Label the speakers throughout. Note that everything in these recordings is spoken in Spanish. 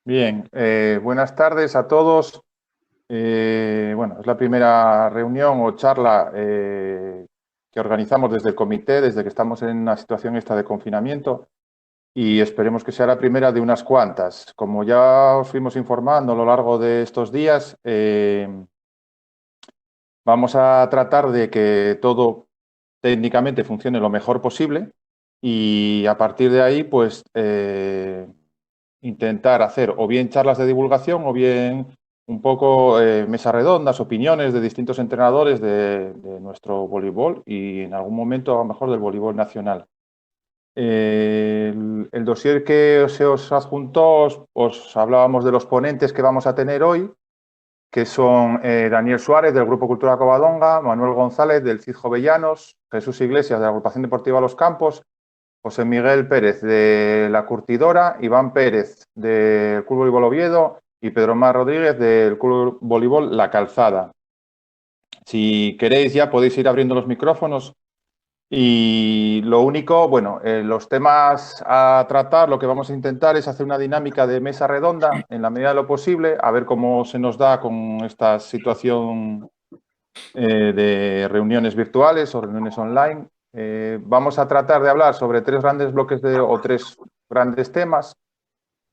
Speaker 1: Bien, buenas tardes a todos. Bueno, es la primera reunión o charla que organizamos desde el comité, desde que estamos en una situación esta de confinamiento, y esperemos que sea la primera de unas cuantas. Como ya os fuimos informando a lo largo de estos días, vamos a tratar de que todo técnicamente funcione lo mejor posible y a partir de ahí, pues intentar hacer o bien charlas de divulgación o bien un poco mesas redondas, opiniones de distintos entrenadores de nuestro voleibol y en algún momento a lo mejor del voleibol nacional. El dossier que se os adjuntó, os hablábamos de los ponentes que vamos a tener hoy, que son Daniel Suárez del Grupo Cultura Covadonga, Manuel González del CID Jovellanos, Jesús Iglesias de la Agrupación Deportiva Los Campos, José Miguel Pérez de La Curtidora, Iván Pérez del Club Voleibol Oviedo y Pedro Mar Rodríguez del Club Voleibol La Calzada. Si queréis ya podéis ir abriendo los micrófonos y lo único, bueno, los temas a tratar, lo que vamos a intentar es hacer una dinámica de mesa redonda en la medida de lo posible, a ver cómo se nos da con esta situación de reuniones virtuales o reuniones online. Vamos a tratar de hablar sobre tres grandes bloques o tres grandes temas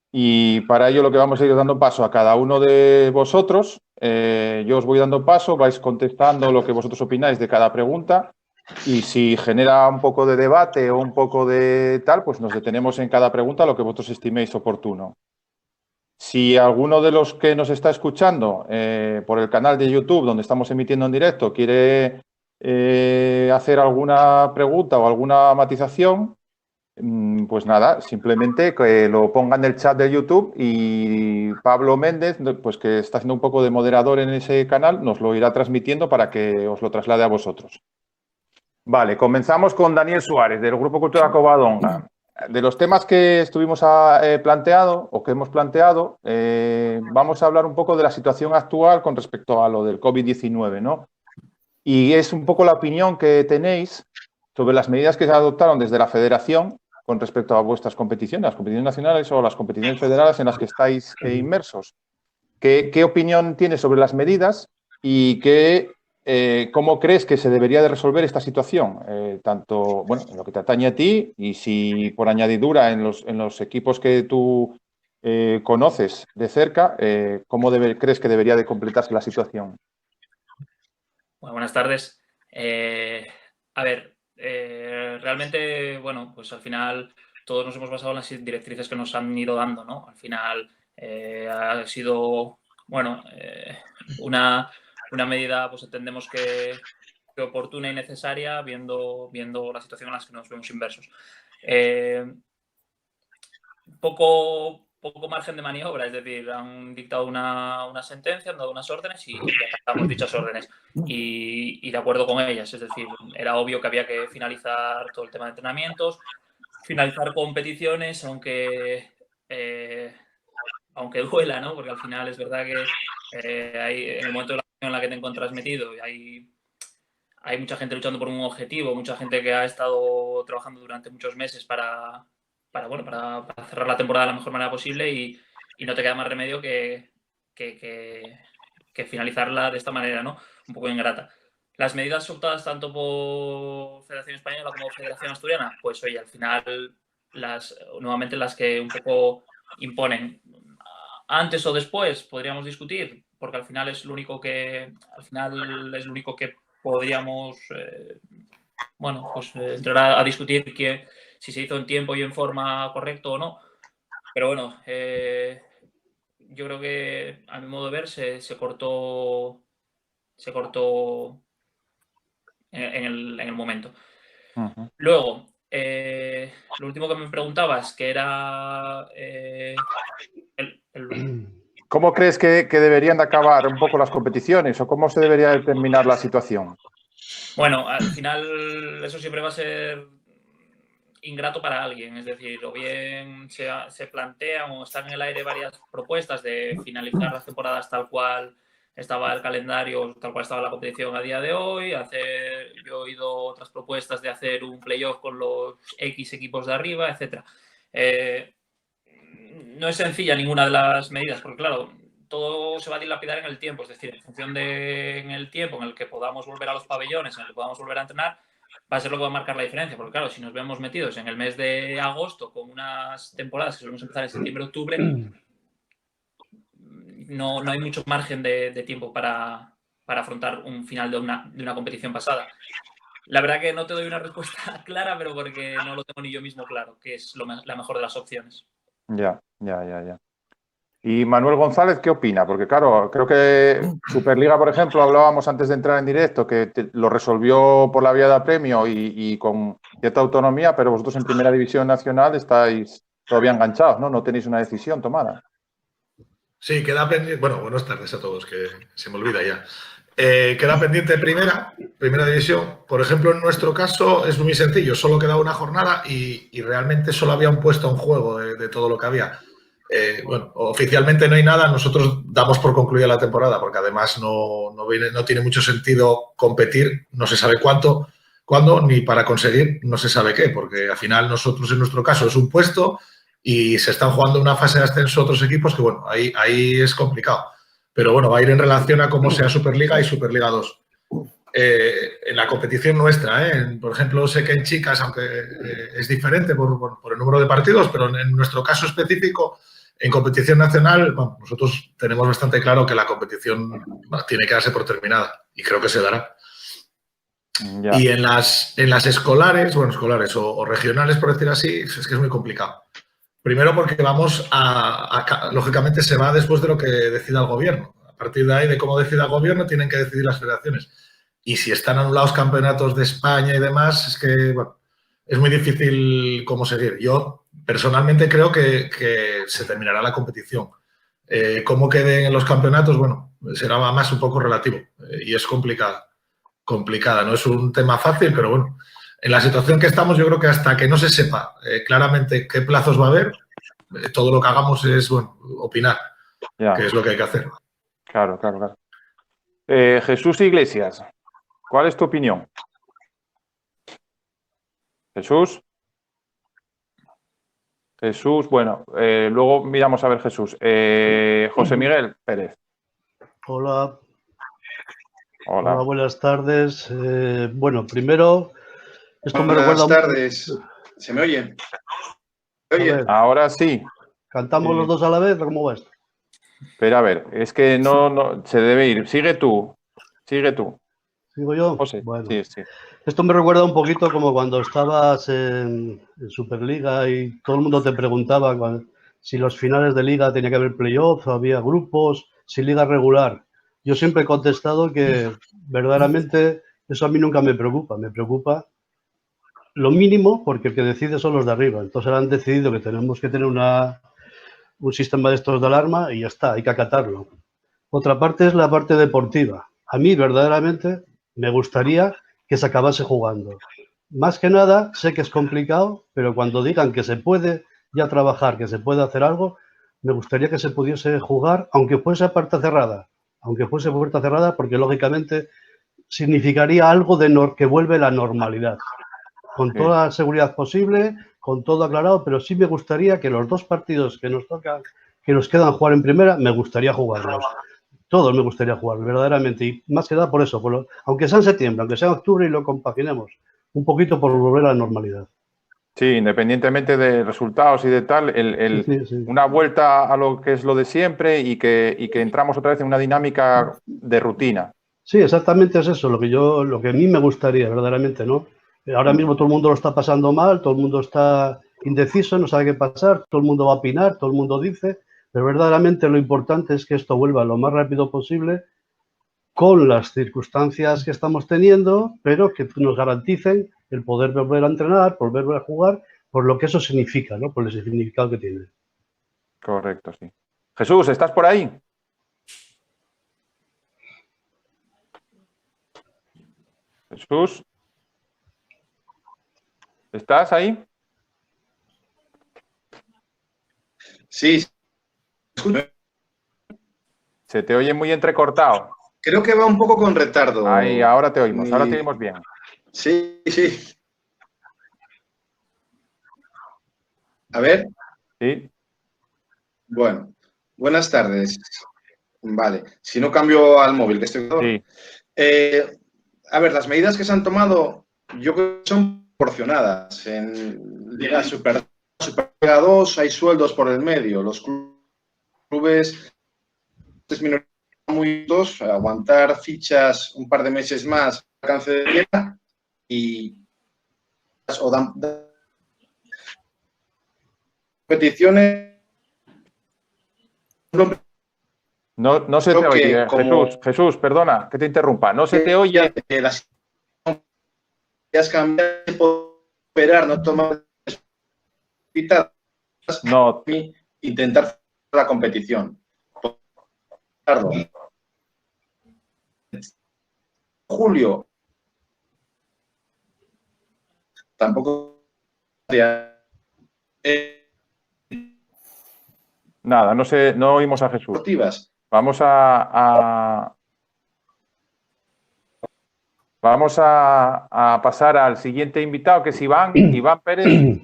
Speaker 1: y para ello lo que vamos a ir dando paso a cada uno de vosotros. Yo os voy dando paso, vais contestando lo que vosotros opináis de cada pregunta y si genera un poco de debate o un poco de tal, pues nos detenemos en cada pregunta lo que vosotros estiméis oportuno. Si alguno de los que nos está escuchando por el canal de YouTube, donde estamos emitiendo en directo, quiere hacer alguna pregunta o alguna matización, pues nada, simplemente que lo ponga en el chat de YouTube y Pablo Méndez, pues que está haciendo un poco de moderador en ese canal, nos lo irá transmitiendo para que os lo traslade a vosotros. Vale, comenzamos con Daniel Suárez, del Grupo Cultura Covadonga. De los temas que estuvimos planteado o que hemos planteado, vamos a hablar un poco de la situación actual con respecto a lo del COVID-19, ¿no? Y es un poco la opinión que tenéis sobre las medidas que se adoptaron desde la Federación con respecto a vuestras competiciones, las competiciones nacionales o las competiciones federales en las que estáis inmersos. ¿Qué opinión tienes sobre las medidas y cómo crees que se debería de resolver esta situación? Tanto, bueno, en lo que te atañe a ti y si por añadidura en los equipos que tú conoces de cerca, ¿cómo crees que debería de completarse la situación?
Speaker 2: Bueno, buenas tardes. A ver, realmente, bueno, pues al final todos nos hemos basado en las directrices que nos han ido dando, ¿no? Al final ha sido, bueno, una medida, pues entendemos que oportuna y necesaria, viendo la situación en la que nos vemos inversos. Poco margen de maniobra, es decir, han dictado una sentencia, han dado unas órdenes y acatamos dichas órdenes y de acuerdo con ellas. Es decir, era obvio que había que finalizar todo el tema de entrenamientos, finalizar competiciones, aunque duela, ¿no? Porque al final es verdad que en el momento de la situación en la que te encuentras metido, hay mucha gente luchando por un objetivo, mucha gente que ha estado trabajando durante muchos meses para cerrar la temporada de la mejor manera posible y no te queda más remedio que finalizarla de esta manera, ¿no? Un poco ingrata. Las medidas optadas tanto por Federación Española como Federación Asturiana, pues oye, al final nuevamente las que un poco imponen. Antes o después podríamos discutir, porque al final es lo único que podríamos entrar a discutir si se hizo en tiempo y en forma correcto o no. Pero bueno, yo creo que a mi modo de ver se cortó en el momento.
Speaker 1: Uh-huh.
Speaker 2: Luego, lo último que me preguntabas, que era
Speaker 1: ¿Cómo crees que deberían de acabar un poco las competiciones o cómo se debería determinar la situación?
Speaker 2: Bueno, al final eso siempre va a ser ingrato para alguien, es decir, o bien se plantean o están en el aire varias propuestas de finalizar las temporadas tal cual estaba el calendario, tal cual estaba la competición a día de hoy, yo he oído otras propuestas de hacer un playoff con los X equipos de arriba, etcétera. no es sencilla ninguna de las medidas, porque claro, todo se va a dilapidar en el tiempo, es decir, en función en el tiempo en el que podamos volver a los pabellones, en el que podamos volver a entrenar, va a ser lo que va a marcar la diferencia, porque claro, si nos vemos metidos en el mes de agosto con unas temporadas que solemos empezar en septiembre-octubre, no hay mucho margen de tiempo para afrontar un final de una competición pasada. La verdad que no te doy una respuesta clara, pero porque no lo tengo ni yo mismo claro, que es la mejor de las opciones.
Speaker 1: Ya. ¿Y Manuel González qué opina? Porque claro, creo que Superliga, por ejemplo, hablábamos antes de entrar en directo, que lo resolvió por la vía de apremio y con cierta autonomía, pero vosotros en Primera División Nacional estáis todavía enganchados, ¿no? No tenéis una decisión tomada.
Speaker 3: Sí, queda pendiente. Bueno, buenas tardes a todos, que se me olvida ya. Queda pendiente primera división. Por ejemplo, en nuestro caso es muy sencillo, solo queda una jornada y realmente solo había un puesto en juego de todo lo que había. Bueno, oficialmente no hay nada, nosotros damos por concluida la temporada, porque además no tiene mucho sentido competir, no se sabe cuándo, ni para conseguir no se sabe qué, porque al final nosotros en nuestro caso es un puesto y se están jugando una fase de ascenso otros equipos que, bueno, ahí es complicado. Pero bueno, va a ir en relación a cómo sea Superliga y Superliga 2. En la competición nuestra, por ejemplo, sé que en chicas, aunque es diferente por el número de partidos, pero en nuestro caso específico, en competición nacional, bueno, nosotros tenemos bastante claro que la competición tiene que darse por terminada y creo que se dará.
Speaker 1: Ya.
Speaker 3: Y en las escolares, bueno, escolares o regionales, por decir así, es que es muy complicado. Primero porque lógicamente se va después de lo que decida el gobierno. A partir de ahí, de cómo decida el gobierno, tienen que decidir las federaciones. Y si están anulados campeonatos de España y demás, es que, bueno, es muy difícil cómo seguir. Yo personalmente creo que se terminará la competición. Cómo queden en los campeonatos, bueno, será más un poco relativo y es complicada. No es un tema fácil, pero bueno, en la situación que estamos, yo creo que hasta que no se sepa claramente qué plazos va a haber, todo lo que hagamos es, bueno, opinar, que es lo que hay que hacer.
Speaker 1: Claro. Jesús Iglesias, ¿cuál es tu opinión? Jesús, bueno, luego miramos a ver Jesús. José Miguel Pérez.
Speaker 4: Hola, buenas tardes. Bueno, primero, esto me recuerda...
Speaker 5: Buenas tardes. ¿Se me oye?
Speaker 1: Ahora sí.
Speaker 4: ¿Cantamos los dos a la vez o cómo va esto?
Speaker 1: Pero a ver, es que no se debe ir. Sigue tú.
Speaker 4: ¿Sigo yo?
Speaker 1: José.
Speaker 4: Bueno,
Speaker 1: Sí.
Speaker 4: Esto me recuerda un poquito como cuando estabas en Superliga y todo el mundo te preguntaba si los finales de liga tenía que haber playoffs, había grupos, si liga regular. Yo siempre he contestado que verdaderamente eso a mí nunca me preocupa. Me preocupa lo mínimo porque el que decide son los de arriba. Entonces han decidido que tenemos que tener un sistema de estos de alarma y ya está, hay que acatarlo. Otra parte es la parte deportiva. A mí verdaderamente me gustaría que se acabase jugando. Más que nada, sé que es complicado, pero cuando digan que se puede ya trabajar, que se puede hacer algo, me gustaría que se pudiese jugar, aunque fuese a puerta cerrada. Porque lógicamente significaría algo que vuelve la normalidad. Con toda la seguridad posible, con todo aclarado, pero sí me gustaría que los dos partidos que nos tocan, que nos quedan jugar en primera, me gustaría jugarlos. Todos me gustaría jugar, verdaderamente. Y más que nada por eso, aunque sea en septiembre, aunque sea en octubre y lo compaginemos, un poquito por volver a la normalidad.
Speaker 1: Sí, independientemente de resultados y de tal,
Speaker 4: Sí.
Speaker 1: una vuelta a lo que es lo de siempre y que entramos otra vez en una dinámica de rutina.
Speaker 4: Sí, exactamente es eso, lo que a mí me gustaría, verdaderamente, ¿no? Ahora mismo todo el mundo lo está pasando mal, todo el mundo está indeciso, no sabe qué pasar, todo el mundo va a opinar, todo el mundo dice, pero verdaderamente lo importante es que esto vuelva lo más rápido posible con las circunstancias que estamos teniendo, pero que nos garanticen el poder volver a entrenar, volver a jugar, por lo que eso significa, ¿no? Por el significado que tiene.
Speaker 1: Correcto, sí. Jesús, ¿estás por ahí? Jesús, ¿estás ahí?
Speaker 5: Sí.
Speaker 1: Se te oye muy entrecortado.
Speaker 5: Creo que va un poco con retardo.
Speaker 1: Ahí, ahora te oímos, ahora te oímos bien.
Speaker 5: Sí. A ver.
Speaker 1: Sí.
Speaker 5: Bueno, buenas tardes. Vale, si no cambio al móvil, que estoy...
Speaker 1: Sí.
Speaker 5: A ver, las medidas que se han tomado, yo creo que son proporcionadas. En Liga Superliga 2 hay sueldos por el medio. Los clubes muy dos, aguantar fichas un par de meses más, alcance de liga y o dan competiciones.
Speaker 1: No se te oye, Jesús, perdona que te interrumpa. No se te oye.
Speaker 5: Las cambiar, esperar, no tomar
Speaker 1: No.
Speaker 5: Intentar la competición. Julio. Tampoco.
Speaker 1: Nada, no oímos a Jesús. Vamos a pasar al siguiente invitado, que es Iván Pérez.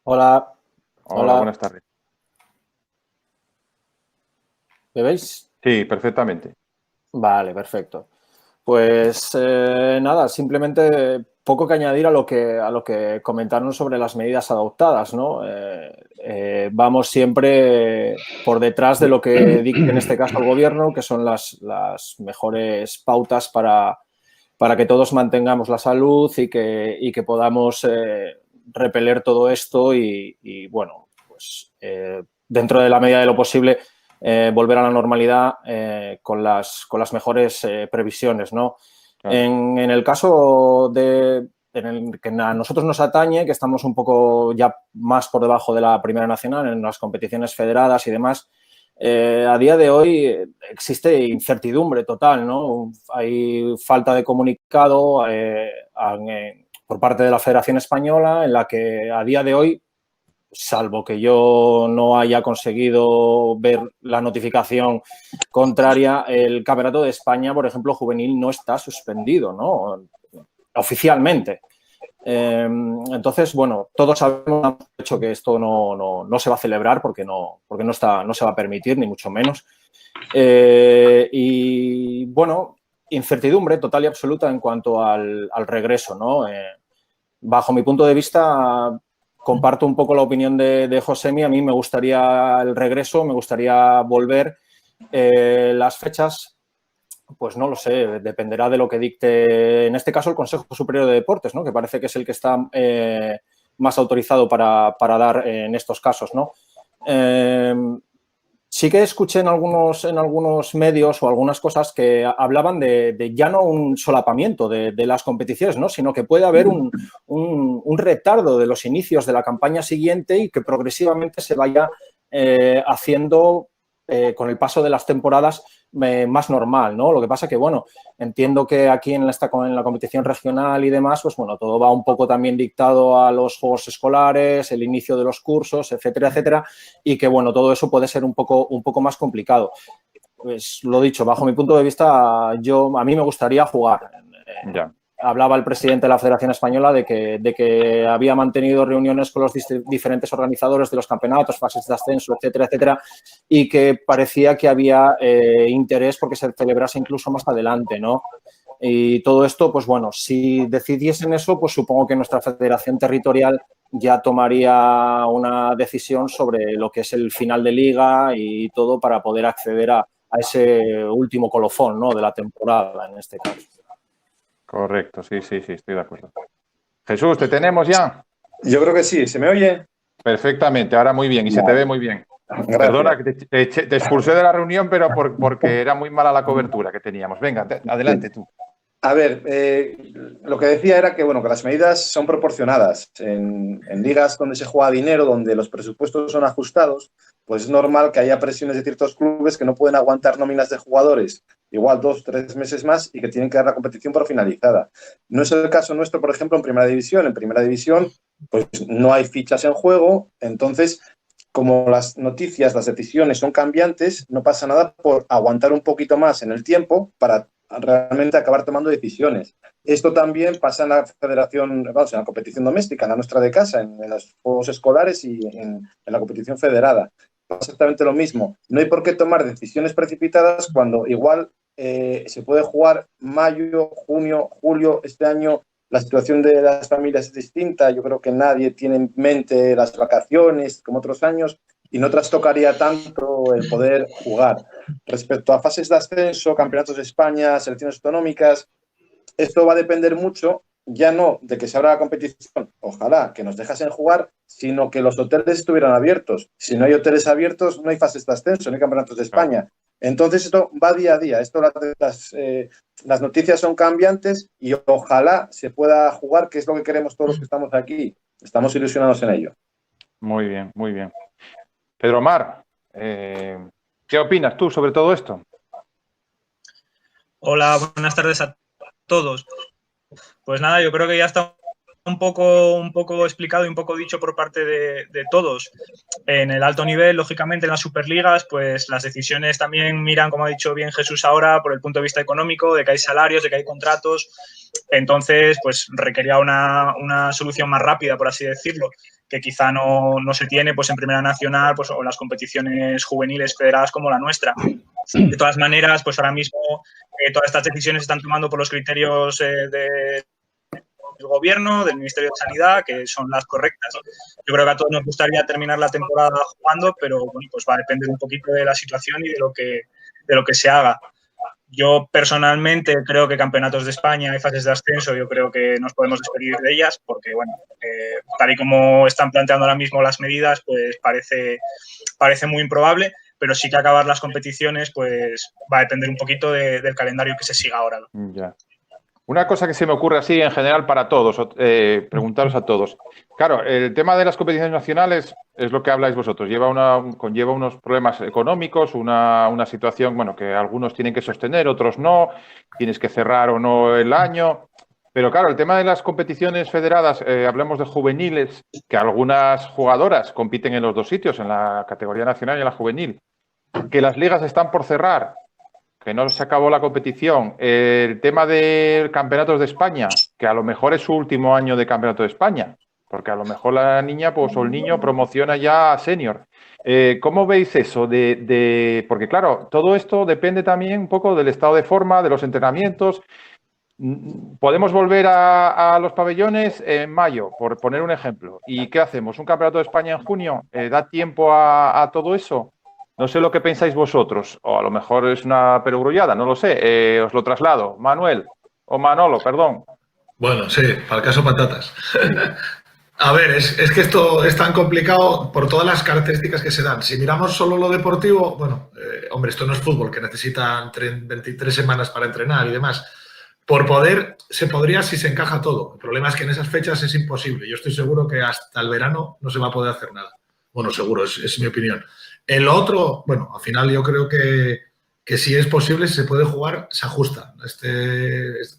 Speaker 6: Hola.
Speaker 1: Hola, buenas tardes.
Speaker 6: ¿Me veis?
Speaker 1: Sí, perfectamente.
Speaker 6: Vale, perfecto. Pues nada, simplemente poco que añadir a lo que comentaron sobre las medidas adoptadas, ¿no? Vamos siempre por detrás de lo que dicte en este caso el gobierno, que son las mejores pautas para que todos mantengamos la salud y que podamos repeler todo esto y bueno, pues dentro de la medida de lo posible volver a la normalidad con las mejores previsiones, ¿no? Claro. En el caso en el que a nosotros nos atañe, que estamos un poco ya más por debajo de la Primera Nacional en las competiciones federadas y demás, a día de hoy existe incertidumbre total, ¿no? Hay falta de comunicado por parte de la Federación Española en la que a día de hoy, salvo que yo no haya conseguido ver la notificación contraria, el Campeonato de España, por ejemplo, juvenil, no está suspendido, ¿no? Oficialmente. Entonces, bueno, todos sabemos que esto no se va a celebrar porque no se va a permitir, ni mucho menos. Y, bueno, incertidumbre total y absoluta en cuanto al regreso, ¿no? Bajo mi punto de vista, comparto un poco la opinión de Josemi. A mí me gustaría el regreso, me gustaría volver. Las fechas, pues no lo sé, dependerá de lo que dicte, en este caso, el Consejo Superior de Deportes, ¿no? Que parece que es el que está más autorizado para dar en estos casos, ¿no? Sí que escuché en algunos medios o algunas cosas que hablaban de ya no un solapamiento de las competiciones, ¿no? Sino que puede haber un retardo de los inicios de la campaña siguiente y que progresivamente se vaya haciendo con el paso de las temporadas más normal, ¿no? Lo que pasa que, bueno, entiendo que aquí en la competición regional y demás, pues bueno, todo va un poco también dictado a los juegos escolares, el inicio de los cursos, etcétera, etcétera, y que, bueno, todo eso puede ser un poco más complicado. Pues lo dicho, bajo mi punto de vista, a mí me gustaría jugar.
Speaker 1: Ya.
Speaker 6: Hablaba el presidente de la Federación Española de que había mantenido reuniones con los diferentes organizadores de los campeonatos, fases de ascenso, etcétera, etcétera, y que parecía que había interés porque se celebrase incluso más adelante, ¿no? Y todo esto, pues bueno, si decidiesen eso, pues supongo que nuestra federación territorial ya tomaría una decisión sobre lo que es el final de liga y todo para poder acceder a ese último colofón, ¿no? De la temporada, en este caso.
Speaker 1: Correcto, sí, estoy de acuerdo. Jesús, ¿te tenemos ya?
Speaker 5: Yo creo que sí, ¿se me oye?
Speaker 1: Perfectamente, ahora muy bien y se te ve muy bien.
Speaker 5: Gracias.
Speaker 1: Perdona que te expulsé de la reunión, pero porque era muy mala la cobertura que teníamos. Venga, adelante tú.
Speaker 5: A ver, lo que decía era que, bueno, que las medidas son proporcionadas. En ligas donde se juega dinero, donde los presupuestos son ajustados, pues es normal que haya presiones de ciertos clubes que no pueden aguantar nóminas de jugadores igual 2 o 3 meses más y que tienen que dar la competición por finalizada. No es el caso nuestro, por ejemplo, en Primera División. En Primera División, pues no hay fichas en juego, entonces, como las noticias, las decisiones son cambiantes, no pasa nada por aguantar un poquito más en el tiempo para realmente acabar tomando decisiones. Esto también pasa en la federación, vamos, en la competición doméstica, en la nuestra de casa, en los juegos escolares y en la competición federada. Pasa exactamente lo mismo. No hay por qué tomar decisiones precipitadas cuando igual se puede jugar mayo, junio, julio. Este año la situación de las familias es distinta. Yo creo que nadie tiene en mente las vacaciones como otros años y no trastocaría tanto el poder jugar. Respecto a fases de ascenso, campeonatos de España, selecciones autonómicas, esto va a depender mucho, ya no de que se abra la competición, ojalá que nos dejasen jugar, sino que los hoteles estuvieran abiertos. Si no hay hoteles abiertos, no hay fases de ascenso, no hay campeonatos de España. Entonces esto va día a día. Las noticias son cambiantes y ojalá se pueda jugar, que es lo que queremos todos los que estamos aquí. Estamos ilusionados en ello.
Speaker 1: Muy bien, muy bien. Pedro Mar, ¿qué opinas tú sobre todo esto?
Speaker 7: Hola, buenas tardes a todos. Pues nada, yo creo que ya está un poco explicado y un poco dicho por parte de todos. En el alto nivel, lógicamente, en las superligas, pues las decisiones también miran, como ha dicho bien Jesús ahora, por el punto de vista económico, de que hay salarios, de que hay contratos. Entonces, pues requería una solución más rápida, por así decirlo, que quizá no se tiene pues en Primera Nacional pues, o en las competiciones juveniles federadas como la nuestra. De todas maneras, pues ahora mismo todas estas decisiones se están tomando por los criterios del gobierno, del Ministerio de Sanidad, que son las correctas. Yo creo que a todos nos gustaría terminar la temporada jugando, pero bueno, pues va a depender un poquito de la situación y de lo que se haga. Yo personalmente creo que campeonatos de España y fases de ascenso, yo creo que nos podemos despedir de ellas porque, bueno, tal y como están planteando ahora mismo las medidas, pues parece muy improbable, pero sí que acabar las competiciones, pues va a depender un poquito del calendario que se siga ahora.
Speaker 1: Ya. Una cosa que se me ocurre así en general para todos, preguntaros a todos. Claro, el tema de las competiciones nacionales es lo que habláis vosotros. Conlleva unos problemas económicos, una situación, bueno, que algunos tienen que sostener, otros no. Tienes que cerrar o no el año. Pero claro, el tema de las competiciones federadas, hablemos de juveniles, que algunas jugadoras compiten en los dos sitios, en la categoría nacional y en la juvenil, que las ligas están por cerrar, que no se acabó la competición. El tema de campeonatos de España, que a lo mejor es su último año de campeonato de España, porque a lo mejor la niña pues, o el niño promociona ya a senior. ¿Cómo veis eso? Porque claro, todo esto depende también un poco del estado de forma, de los entrenamientos. Podemos volver a los pabellones en mayo, por poner un ejemplo. ¿Y qué hacemos? ¿Un campeonato de España en junio? ¿Da tiempo a todo eso? No sé lo que pensáis vosotros, o a lo mejor es una perogrullada, no lo sé. Os lo traslado. Manuel, o Manolo, perdón.
Speaker 3: Bueno, sí, para el caso patatas. A ver, es que esto es tan complicado por todas las características que se dan. Si miramos solo lo deportivo, bueno, hombre, esto no es fútbol, que necesitan 23 semanas para entrenar y demás. Por poder, se podría si se encaja todo. El problema es que en esas fechas es imposible. Yo estoy seguro que hasta el verano no se va a poder hacer nada. Bueno, seguro, es mi opinión. En lo otro, bueno, al final yo creo que si es posible, si se puede jugar, se ajusta.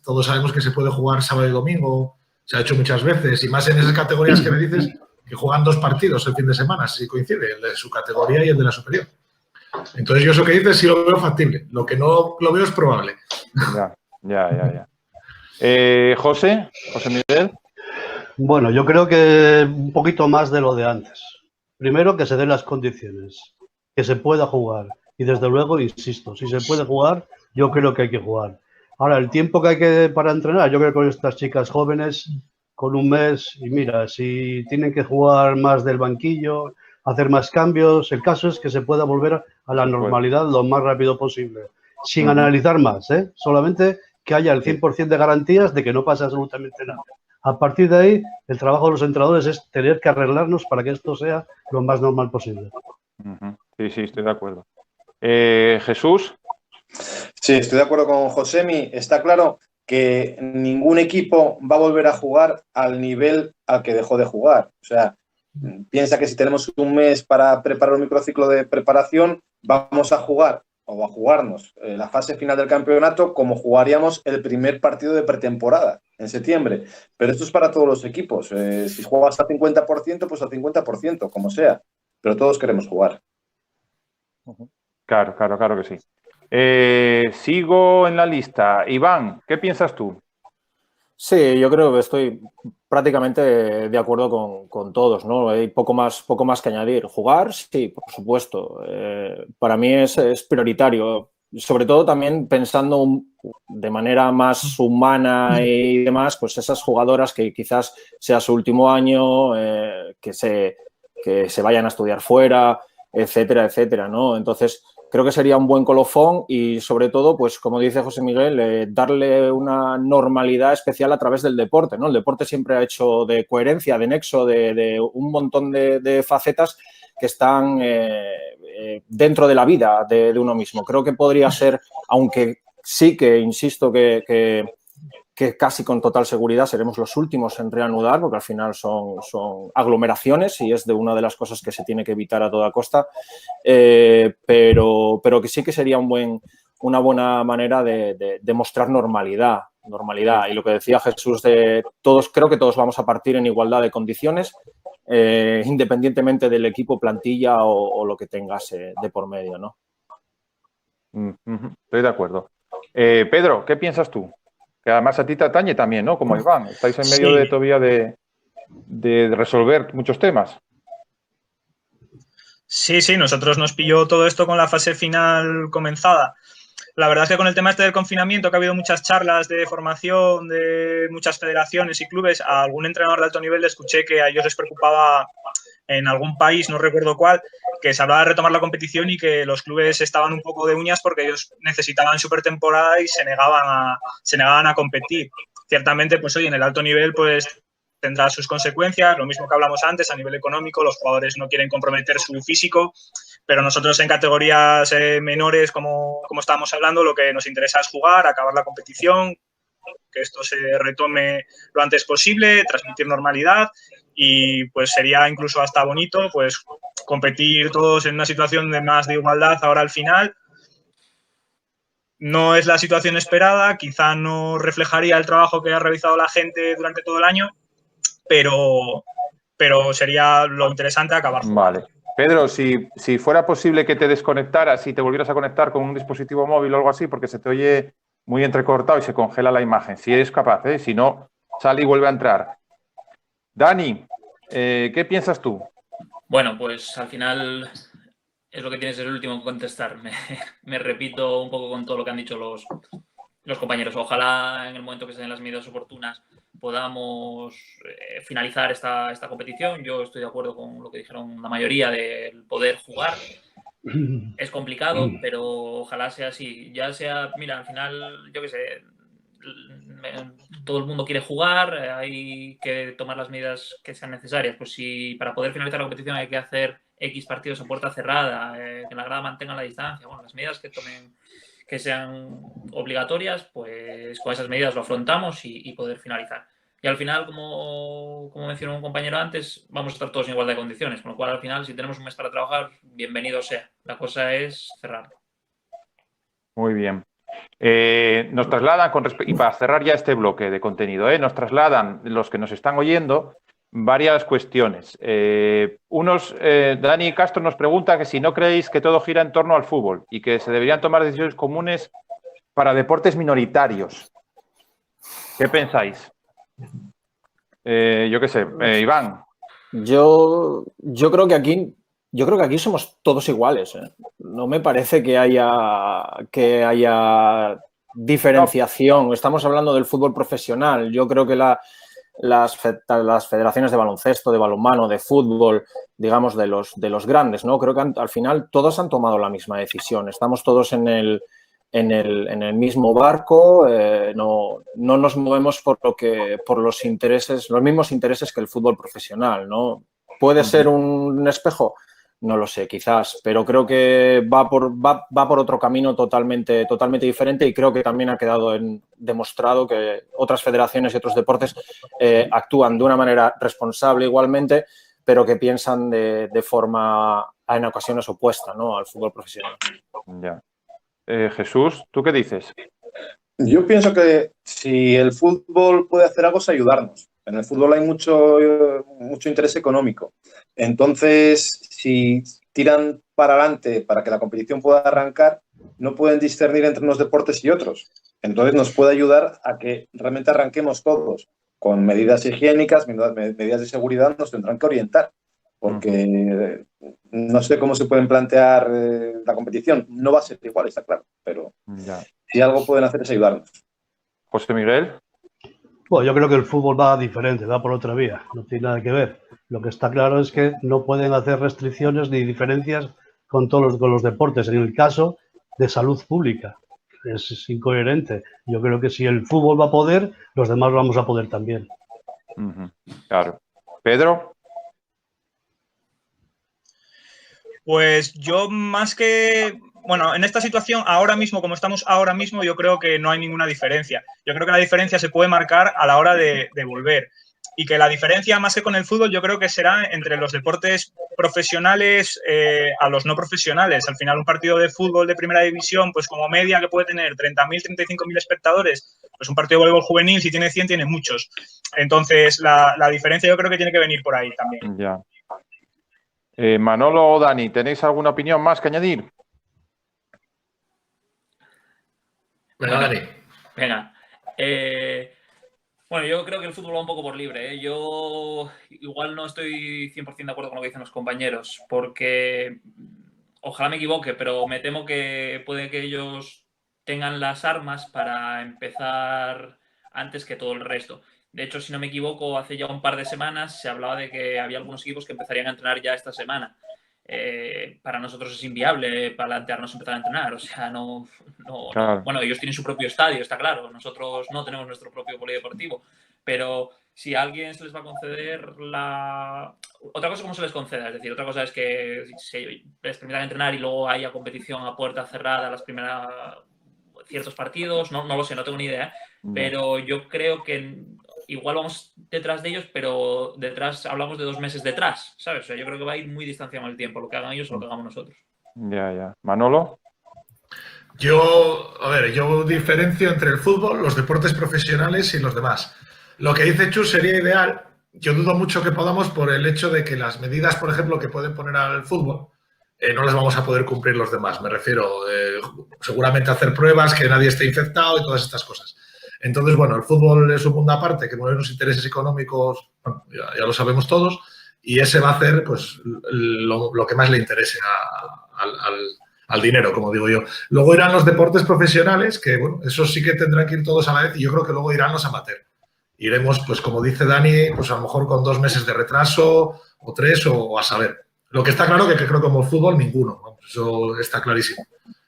Speaker 3: Todos sabemos que se puede jugar sábado y domingo, se ha hecho muchas veces, y más en esas categorías que me dices, que juegan 2 partidos el fin de semana, si coincide, el de su categoría y el de la superior. Entonces yo eso que dices sí lo veo factible, lo que no lo veo es probable.
Speaker 1: Ya. José Miguel.
Speaker 4: Bueno, yo creo que un poquito más de lo de antes. Primero, que se den las condiciones, que se pueda jugar. Y desde luego, insisto, si se puede jugar, yo creo que hay que jugar. Ahora, el tiempo que hay para entrenar, yo creo que con estas chicas jóvenes, con un mes, y mira, si tienen que jugar más del banquillo, hacer más cambios, el caso es que se pueda volver a la normalidad lo más rápido posible, sin analizar más, solamente que haya el 100% de garantías de que no pasa absolutamente nada. A partir de ahí, el trabajo de los entrenadores es tener que arreglarnos para que esto sea lo más normal posible.
Speaker 1: Sí, estoy de acuerdo. Jesús.
Speaker 5: Sí, estoy de acuerdo con Josemi. Está claro que ningún equipo va a volver a jugar al nivel al que dejó de jugar. O sea, piensa que si tenemos un mes para preparar un microciclo de preparación, vamos a jugar o a jugarnos la fase final del campeonato como jugaríamos el primer partido de pretemporada en septiembre. Pero esto es para todos los equipos. Si juegas al 50%, pues al 50%, como sea. Pero todos queremos jugar.
Speaker 1: Claro que sí. Sigo en la lista. Iván, ¿qué piensas tú?
Speaker 6: Sí, yo creo que estoy prácticamente de acuerdo con todos, ¿no? Hay poco más que añadir. Jugar, sí, por supuesto. Para mí es prioritario. Sobre todo también pensando de manera más humana y demás, pues esas jugadoras que quizás sea su último año, que se vayan a estudiar fuera, etcétera, etcétera, ¿no? Entonces, creo que sería un buen colofón y, sobre todo, pues como dice José Miguel, darle una normalidad especial a través del deporte, ¿no? El deporte siempre ha hecho de coherencia, de nexo, de un montón de facetas que están dentro de la vida de uno mismo. Creo que podría ser, aunque sí que insisto que casi con total seguridad seremos los últimos en reanudar, porque al final son aglomeraciones y es de una de las cosas que se tiene que evitar a toda costa, pero que sí que sería una buena manera de mostrar normalidad. Y lo que decía Jesús, creo que todos vamos a partir en igualdad de condiciones, independientemente del equipo, plantilla o lo que tengas de por medio, ¿no?
Speaker 1: Estoy de acuerdo. Pedro, ¿qué piensas tú? Que además a ti te atañe también, ¿no? Como Iván, estáis en medio todavía de resolver muchos temas.
Speaker 7: Sí, nosotros nos pilló todo esto con la fase final comenzada. La verdad es que con el tema este del confinamiento, que ha habido muchas charlas de formación de muchas federaciones y clubes, a algún entrenador de alto nivel le escuché que a ellos les preocupaba en algún país, no recuerdo cuál, que se hablaba de retomar la competición y que los clubes estaban un poco de uñas porque ellos necesitaban supertemporada y se negaban a competir. Ciertamente, pues hoy en el alto nivel, pues tendrá sus consecuencias, lo mismo que hablamos antes a nivel económico, los jugadores no quieren comprometer su físico, pero nosotros en categorías menores, como estábamos hablando, lo que nos interesa es jugar, acabar la competición, que esto se retome lo antes posible, transmitir normalidad y pues sería incluso hasta bonito pues competir todos en una situación de más de igualdad ahora al final. No es la situación esperada, quizá no reflejaría el trabajo que ha realizado la gente durante todo el año, pero sería lo interesante acabar jugando.
Speaker 1: Vale. Pedro, si fuera posible que te desconectaras y te volvieras a conectar con un dispositivo móvil o algo así, porque se te oye muy entrecortado y se congela la imagen, si eres capaz, ¿eh? Si no, sale y vuelve a entrar. Dani, ¿qué piensas tú?
Speaker 2: Bueno, pues al final es lo que tienes el último que contestar. Me repito un poco con todo lo que han dicho los compañeros. Ojalá en el momento que se den las medidas oportunas podamos finalizar esta competición. Yo estoy de acuerdo con lo que dijeron la mayoría del poder jugar. Es complicado, pero ojalá sea así. Ya sea, mira, al final, yo qué sé, todo el mundo quiere jugar, hay que tomar las medidas que sean necesarias. Pues si para poder finalizar la competición hay que hacer X partidos a puerta cerrada, que la grada mantenga la distancia, bueno, las medidas que tomen, que sean obligatorias, pues con esas medidas lo afrontamos y poder finalizar. Y al final, como mencionó un compañero antes, vamos a estar todos en igualdad de condiciones, con lo cual al final, si tenemos un mes para trabajar, bienvenido sea. La cosa es cerrar.
Speaker 1: Muy bien. Nos trasladan, y para cerrar ya este bloque de contenido, nos trasladan los que nos están oyendo varias cuestiones. Dani Castro nos pregunta que si no creéis que todo gira en torno al fútbol y que se deberían tomar decisiones comunes para deportes minoritarios. ¿Qué pensáis? Yo qué sé, Iván.
Speaker 6: Yo creo que aquí somos todos iguales, ¿eh? No me parece que haya diferenciación. Estamos hablando del fútbol profesional. Yo creo que las federaciones de baloncesto, de balonmano, de fútbol, digamos, de los grandes, ¿no? Creo que al final todos han tomado la misma decisión. Estamos todos en el mismo barco, no nos movemos por los mismos intereses que el fútbol profesional, ¿no? ¿Puede ser un espejo? No lo sé, quizás, pero creo que va por otro camino totalmente diferente y creo que también ha quedado demostrado que otras federaciones y otros deportes actúan de una manera responsable igualmente, pero que piensan de forma en ocasiones opuesta, ¿no?, al fútbol profesional.
Speaker 1: Ya. Jesús, ¿tú qué dices?
Speaker 5: Yo pienso que si el fútbol puede hacer algo es ayudarnos. En el fútbol hay mucho interés económico. Entonces, si tiran para adelante para que la competición pueda arrancar, no pueden discernir entre unos deportes y otros. Entonces nos puede ayudar a que realmente arranquemos todos con medidas higiénicas, medidas de seguridad, nos tendrán que orientar, porque no sé cómo se pueden plantear la competición. No va a ser igual, está claro, pero si algo pueden hacer es ayudarnos.
Speaker 1: José Miguel.
Speaker 4: Bueno, yo creo que el fútbol va diferente, va por otra vía, no tiene nada que ver. Lo que está claro es que no pueden hacer restricciones ni diferencias con los deportes, en el caso de salud pública. Es incoherente. Yo creo que si el fútbol va a poder, los demás vamos a poder también.
Speaker 1: Claro. Pedro.
Speaker 7: Pues yo más que... Bueno, en esta situación, ahora mismo, como estamos ahora mismo, yo creo que no hay ninguna diferencia. Yo creo que la diferencia se puede marcar a la hora de volver. Y que la diferencia, más que con el fútbol, yo creo que será entre los deportes profesionales a los no profesionales. Al final, un partido de fútbol de primera división, pues como media que puede tener 30.000, 35.000 espectadores, pues un partido de voleibol juvenil, si tiene 100, tiene muchos. Entonces, la diferencia yo creo que tiene que venir por ahí también.
Speaker 1: Ya. Manolo o Dani, ¿tenéis alguna opinión más que añadir?
Speaker 3: Venga, Dani.
Speaker 2: Venga. Bueno, yo creo que el fútbol va un poco por libre, ¿eh? Yo igual no estoy 100% de acuerdo con lo que dicen los compañeros, porque ojalá me equivoque, pero me temo que puede que ellos tengan las armas para empezar antes que todo el resto. De hecho, si no me equivoco, hace ya un par de semanas se hablaba de que había algunos equipos que empezarían a entrenar ya esta semana. Para nosotros es inviable plantearnos empezar a entrenar, o sea,
Speaker 1: Claro.
Speaker 2: Bueno, ellos tienen su propio estadio, está claro, nosotros no tenemos nuestro propio polideportivo, pero si a alguien se les va a conceder otra cosa es cómo se les conceda, es decir, otra cosa es que se les permitan entrenar y luego haya competición a puerta cerrada ciertos partidos, no lo sé, no tengo ni idea, pero yo creo que igual vamos detrás de ellos, pero detrás hablamos de 2 meses detrás, ¿sabes? O sea, yo creo que va a ir muy distanciado en el tiempo, lo que hagan ellos o lo que hagamos nosotros.
Speaker 1: Ya. Manolo.
Speaker 3: Yo diferencio entre el fútbol, los deportes profesionales y los demás. Lo que dice Chus sería ideal. Yo dudo mucho que podamos por el hecho de que las medidas, por ejemplo, que pueden poner al fútbol, no las vamos a poder cumplir los demás. Me refiero, seguramente a hacer pruebas, que nadie esté infectado y todas estas cosas. Entonces, bueno, el fútbol es un mundo aparte que mueve unos intereses económicos, bueno, ya lo sabemos todos, y ese va a hacer pues lo que más le interese al dinero, como digo yo. Luego irán los deportes profesionales, que bueno, esos sí que tendrán que ir todos a la vez, y yo creo que luego irán los amateur. Iremos, pues como dice Dani, pues a lo mejor con 2 meses de retraso, o 3, o a saber. Lo que está claro que creo que como el fútbol, ninguno. Eso está clarísimo.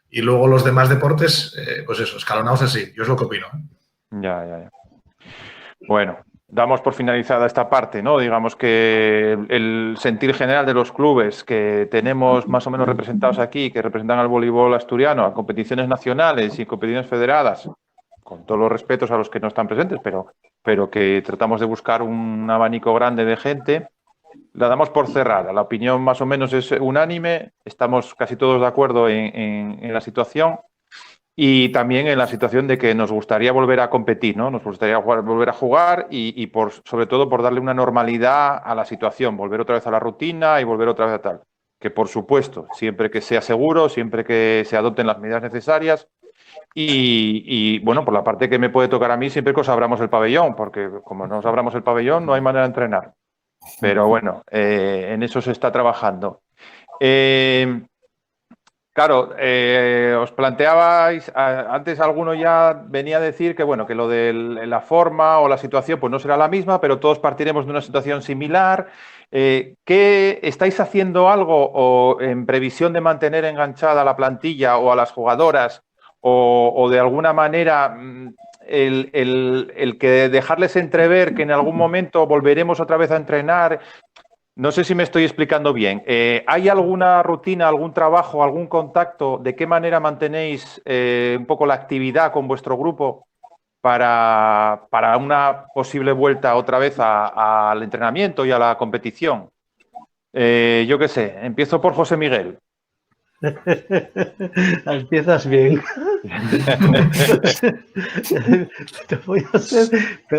Speaker 3: Y luego los demás deportes, pues eso, escalonados así. Yo es lo que opino.
Speaker 1: Ya. Bueno, damos por finalizada esta parte, ¿no? Digamos que el sentir general de los clubes que tenemos más o menos representados aquí, que representan al voleibol asturiano, a competiciones nacionales y competiciones federadas, con todos los respetos a los que no están presentes, pero que tratamos de buscar un abanico grande de gente, la damos por cerrada. La opinión más o menos es unánime, estamos casi todos de acuerdo en la situación. Y también en la situación de que nos gustaría volver a competir, ¿no? Nos gustaría volver a jugar y sobre todo por darle una normalidad a la situación, volver otra vez a la rutina y volver otra vez a tal. Que por supuesto, siempre que sea seguro, siempre que se adopten las medidas necesarias y bueno, por la parte que me puede tocar a mí, siempre que os abramos el pabellón, porque como no os abramos el pabellón no hay manera de entrenar. Pero bueno, en eso se está trabajando. Claro, os planteabais, antes alguno ya venía a decir que bueno, que lo de la forma o la situación pues no será la misma, pero todos partiremos de una situación similar. ¿Qué estáis haciendo algo o en previsión de mantener enganchada a la plantilla o a las jugadoras o de alguna manera el que dejarles entrever que en algún momento volveremos otra vez a entrenar? No sé si me estoy explicando bien. ¿Hay alguna rutina, algún trabajo, algún contacto? ¿De qué manera mantenéis un poco la actividad con vuestro grupo para una posible vuelta otra vez al entrenamiento y a la competición? Yo qué sé, empiezo por José Miguel.
Speaker 4: Empiezas bien. Te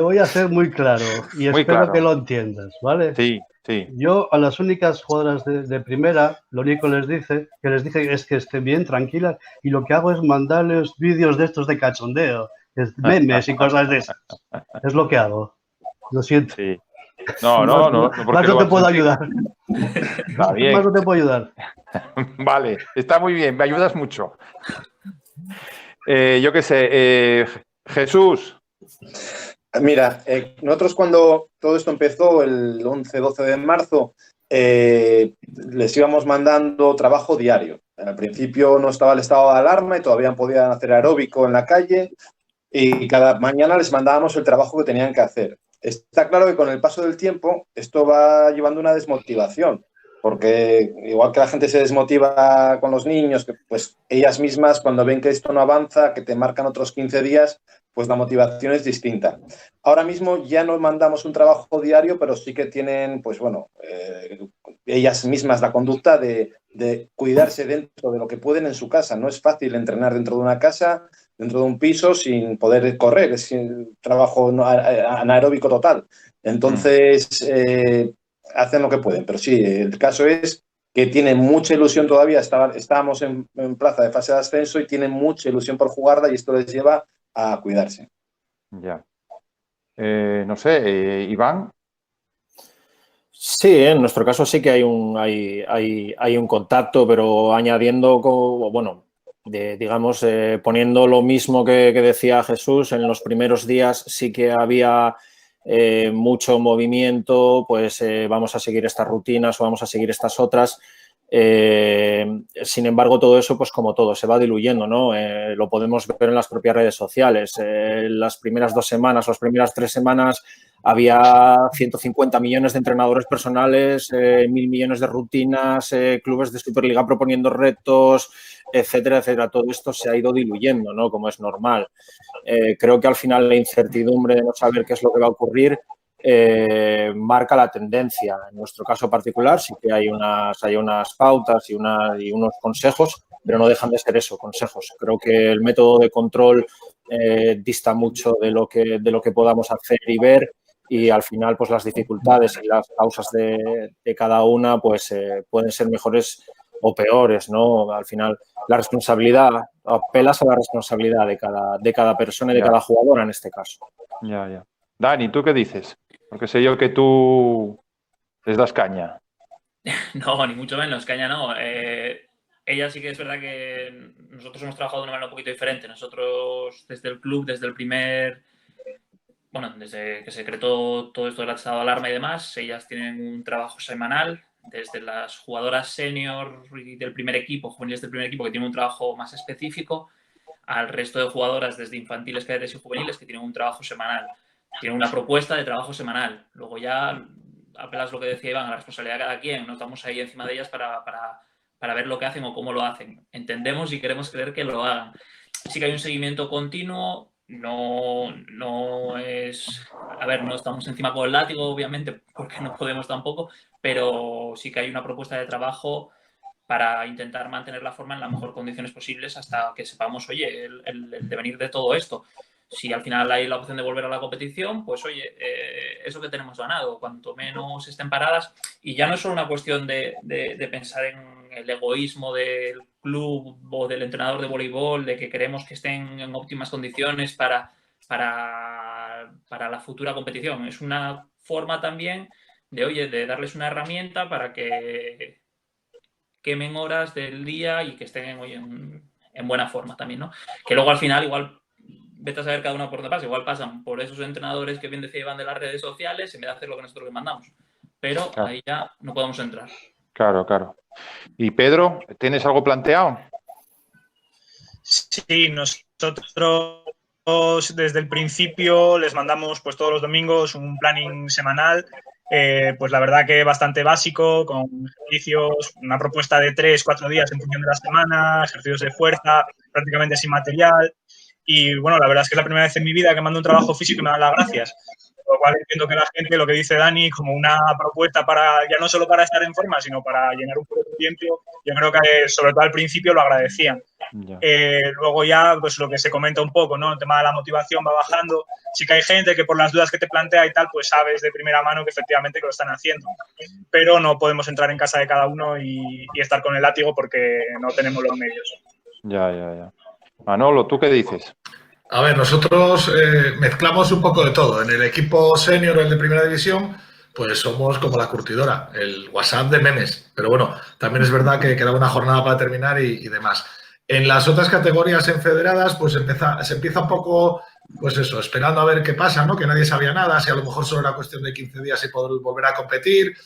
Speaker 4: voy a ser muy claro y espero que lo entiendas, ¿vale?
Speaker 1: Sí. Sí.
Speaker 4: Yo a las únicas jugadoras de primera, lo único que les dice es que estén bien, tranquilas, y lo que hago es mandarles vídeos de estos de cachondeo, memes y cosas de esas. Es lo que hago. Lo siento.
Speaker 1: Sí. No, porque
Speaker 4: más no
Speaker 1: lo
Speaker 4: te
Speaker 1: vas a
Speaker 4: puedo
Speaker 1: sentir.
Speaker 4: ayudar.
Speaker 1: Está bien.
Speaker 4: Más no te puedo ayudar.
Speaker 1: Vale, está muy bien, me ayudas mucho. Yo qué sé, Jesús.
Speaker 5: Mira, nosotros cuando todo esto empezó, el 11-12 de marzo, les íbamos mandando trabajo diario. Al principio no estaba el estado de alarma y todavía podían hacer aeróbico en la calle y cada mañana les mandábamos el trabajo que tenían que hacer. Está claro que con el paso del tiempo esto va llevando una desmotivación, porque igual que la gente se desmotiva con los niños, que pues ellas mismas cuando ven que esto no avanza, que te marcan otros 15 días, pues la motivación es distinta. Ahora mismo ya no mandamos un trabajo diario, pero sí que tienen, pues bueno, ellas mismas la conducta de cuidarse dentro de lo que pueden en su casa. No es fácil entrenar dentro de una casa, dentro de un piso, sin poder correr. Es un trabajo anaeróbico total. Entonces, hacen lo que pueden. Pero sí, el caso es que tienen mucha ilusión todavía. Estábamos en plaza de fase de ascenso y tienen mucha ilusión por jugarla y esto les lleva a cuidarse.
Speaker 1: Ya. No sé, Iván.
Speaker 6: Sí, en nuestro caso sí que hay un contacto, pero añadiendo, bueno, digamos, poniendo lo mismo que decía Jesús, en los primeros días sí que había mucho movimiento, pues vamos a seguir estas rutinas o vamos a seguir estas otras. Sin embargo, todo eso, pues como todo, se va diluyendo, ¿no? Lo podemos ver en las propias redes sociales. Las primeras 2 semanas, las primeras 3 semanas había 150 millones de entrenadores personales, 1.000 millones de rutinas, clubes de Superliga proponiendo retos, etcétera, etcétera. Todo esto se ha ido diluyendo, ¿no? Como es normal. Creo que al final la incertidumbre de no saber qué es lo que va a ocurrir marca la tendencia. En nuestro caso particular sí que hay unas pautas y unos consejos, pero no dejan de ser eso, consejos. Creo que el método de control dista mucho de lo que podamos hacer y ver, y al final pues las dificultades y las causas de cada una pues pueden ser mejores o peores, ¿no? Al final la responsabilidad, apelas a la responsabilidad de cada persona y de cada jugadora en este caso.
Speaker 1: Ya. Dani, ¿tú qué dices? Porque sé yo que tú les das caña.
Speaker 2: No, ni mucho menos, caña no. Ella sí que es verdad que nosotros hemos trabajado de una manera un poquito diferente. Nosotros desde el club, desde que se creó todo esto del estado de alarma y demás, ellas tienen un trabajo semanal, desde las jugadoras senior y del primer equipo, juveniles del primer equipo, que tienen un trabajo más específico, al resto de jugadoras desde infantiles, cadetes y juveniles, que tienen un trabajo semanal. Tienen una propuesta de trabajo semanal. Luego ya apelas lo que decía Iván, a la responsabilidad de cada quien. No estamos ahí encima de ellas para ver lo que hacen o cómo lo hacen. Entendemos y queremos creer que lo hagan. Sí que hay un seguimiento continuo. No es... A ver, no estamos encima con el látigo, obviamente, porque no podemos tampoco, pero sí que hay una propuesta de trabajo para intentar mantener la forma en las mejores condiciones posibles hasta que sepamos, oye, el devenir de todo esto. Si al final hay la opción de volver a la competición, pues oye, eso que tenemos ganado, cuanto menos estén paradas. Y ya no es solo una cuestión de pensar en el egoísmo del club o del entrenador de voleibol, de que queremos que estén en óptimas condiciones para la futura competición. Es una forma también de, oye, de darles una herramienta para que quemen horas del día y que estén en buena forma también, ¿no? Que luego al final igual vete a saber cada uno por dónde pasa. Igual pasan por esos entrenadores que bien decía Iván de las redes sociales en vez de hacer lo que nosotros les mandamos. Pero claro, ahí ya no podemos entrar.
Speaker 1: Claro. Y Pedro, ¿tienes algo planteado?
Speaker 7: Sí, nosotros desde el principio les mandamos pues todos los domingos un planning semanal. Pues la verdad que bastante básico, con ejercicios, una propuesta de 3-4 días en función de la semana, ejercicios de fuerza, prácticamente sin material. Y bueno, la verdad es que es la primera vez en mi vida que mando un trabajo físico y me dan las gracias. Con lo cual entiendo que la gente, lo que dice Dani, como una propuesta para, ya no solo para estar en forma, sino para llenar un poco de tiempo, yo creo que sobre todo al principio lo agradecían. Luego ya, pues lo que se comenta un poco, ¿no? El tema de la motivación va bajando. Sí que hay gente que por las dudas que te plantea y tal, pues sabes de primera mano que efectivamente que lo están haciendo. Pero no podemos entrar en casa de cada uno y estar con el látigo porque no tenemos los medios.
Speaker 1: Ya. Manolo, ¿tú qué dices?
Speaker 3: A ver, nosotros mezclamos un poco de todo. En el equipo senior, el de primera división, pues somos como la curtidora, el WhatsApp de memes. Pero bueno, también es verdad que queda una jornada para terminar y demás. En las otras categorías en federadas, pues se empieza un poco, pues eso, esperando a ver qué pasa, ¿no? Que nadie sabía nada, si a lo mejor solo era cuestión de 15 días y poder volver a competir.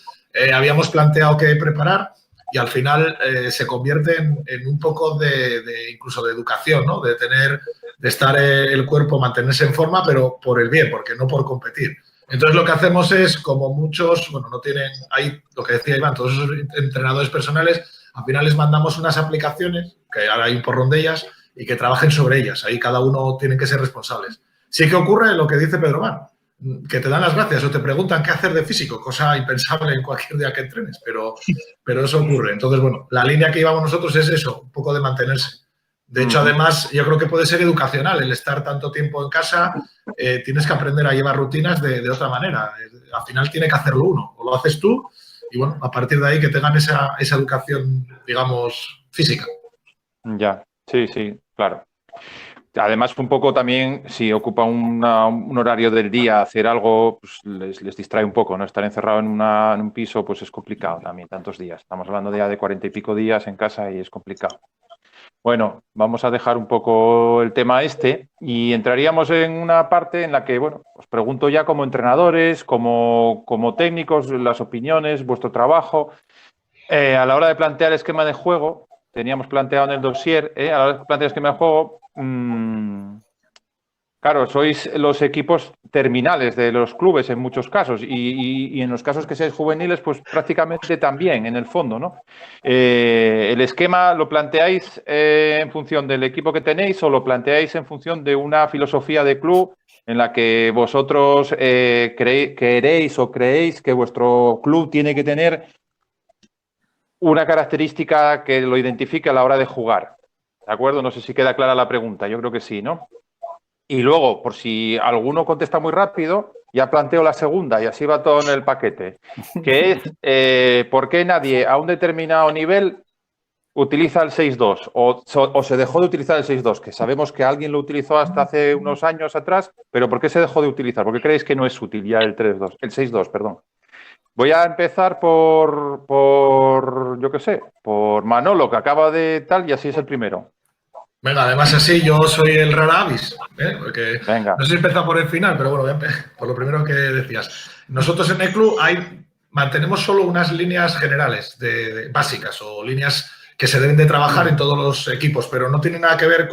Speaker 3: Habíamos planteado qué preparar y al final se convierte en un poco incluso de educación, ¿no? De estar el cuerpo, mantenerse en forma, pero por el bien, porque no por competir. Entonces lo que hacemos es, como muchos, bueno, no tienen, ahí lo que decía Iván, todos esos entrenadores personales, al final les mandamos unas aplicaciones, que ahora hay un porrón de ellas, y que trabajen sobre ellas. Ahí cada uno tiene que ser responsables. Sí que ocurre lo que dice Pedro Man, que te dan las gracias o te preguntan qué hacer de físico, cosa impensable en cualquier día que entrenes, pero eso ocurre. Entonces, bueno, la línea que llevamos nosotros es eso, un poco de mantenerse. De hecho, además, yo creo que puede ser educacional el estar tanto tiempo en casa. Tienes que aprender a llevar rutinas de otra manera. Al final tiene que hacerlo uno, o lo haces tú, y bueno, a partir de ahí que tengan esa educación, digamos, física.
Speaker 1: Ya, sí, claro. Además, un poco también, si ocupa un horario del día hacer algo, pues les distrae un poco, ¿no? Estar encerrado en un piso, pues es complicado también, tantos días. Estamos hablando ya de 40 y pico días en casa y es complicado. Bueno, vamos a dejar un poco el tema y entraríamos en una parte en la que, bueno, os pregunto ya como entrenadores, como técnicos, las opiniones, vuestro trabajo. A la hora de plantear el esquema de juego, teníamos planteado en el dossier, a la hora de plantear el esquema de juego, claro, sois los equipos terminales de los clubes en muchos casos y en los casos que seáis juveniles, pues prácticamente también, en el fondo, ¿no? ¿El esquema lo planteáis en función del equipo que tenéis o lo planteáis en función de una filosofía de club en la que vosotros queréis o creéis que vuestro club tiene que tener una característica que lo identifique a la hora de jugar? ¿De acuerdo? No sé si queda clara la pregunta, yo creo que sí, ¿no? Y luego, por si alguno contesta muy rápido, ya planteo la segunda y así va todo en el paquete, que es ¿por qué nadie a un determinado nivel utiliza el 6-2 o se dejó de utilizar el 6-2? Que sabemos que alguien lo utilizó hasta hace unos años atrás, pero ¿por qué se dejó de utilizar? ¿Por qué creéis que no es útil ya el 3-2, el 6-2, perdón? Voy a empezar por yo qué sé, por Manolo, que acaba de tal y así es el primero.
Speaker 3: Venga, además así yo soy el rara avis, porque
Speaker 1: Venga.
Speaker 3: no sé si empezar por el final, pero bueno, por lo primero que decías. Nosotros en el club mantenemos solo unas líneas generales básicas o líneas que se deben de trabajar en todos los equipos, pero no tienen nada que ver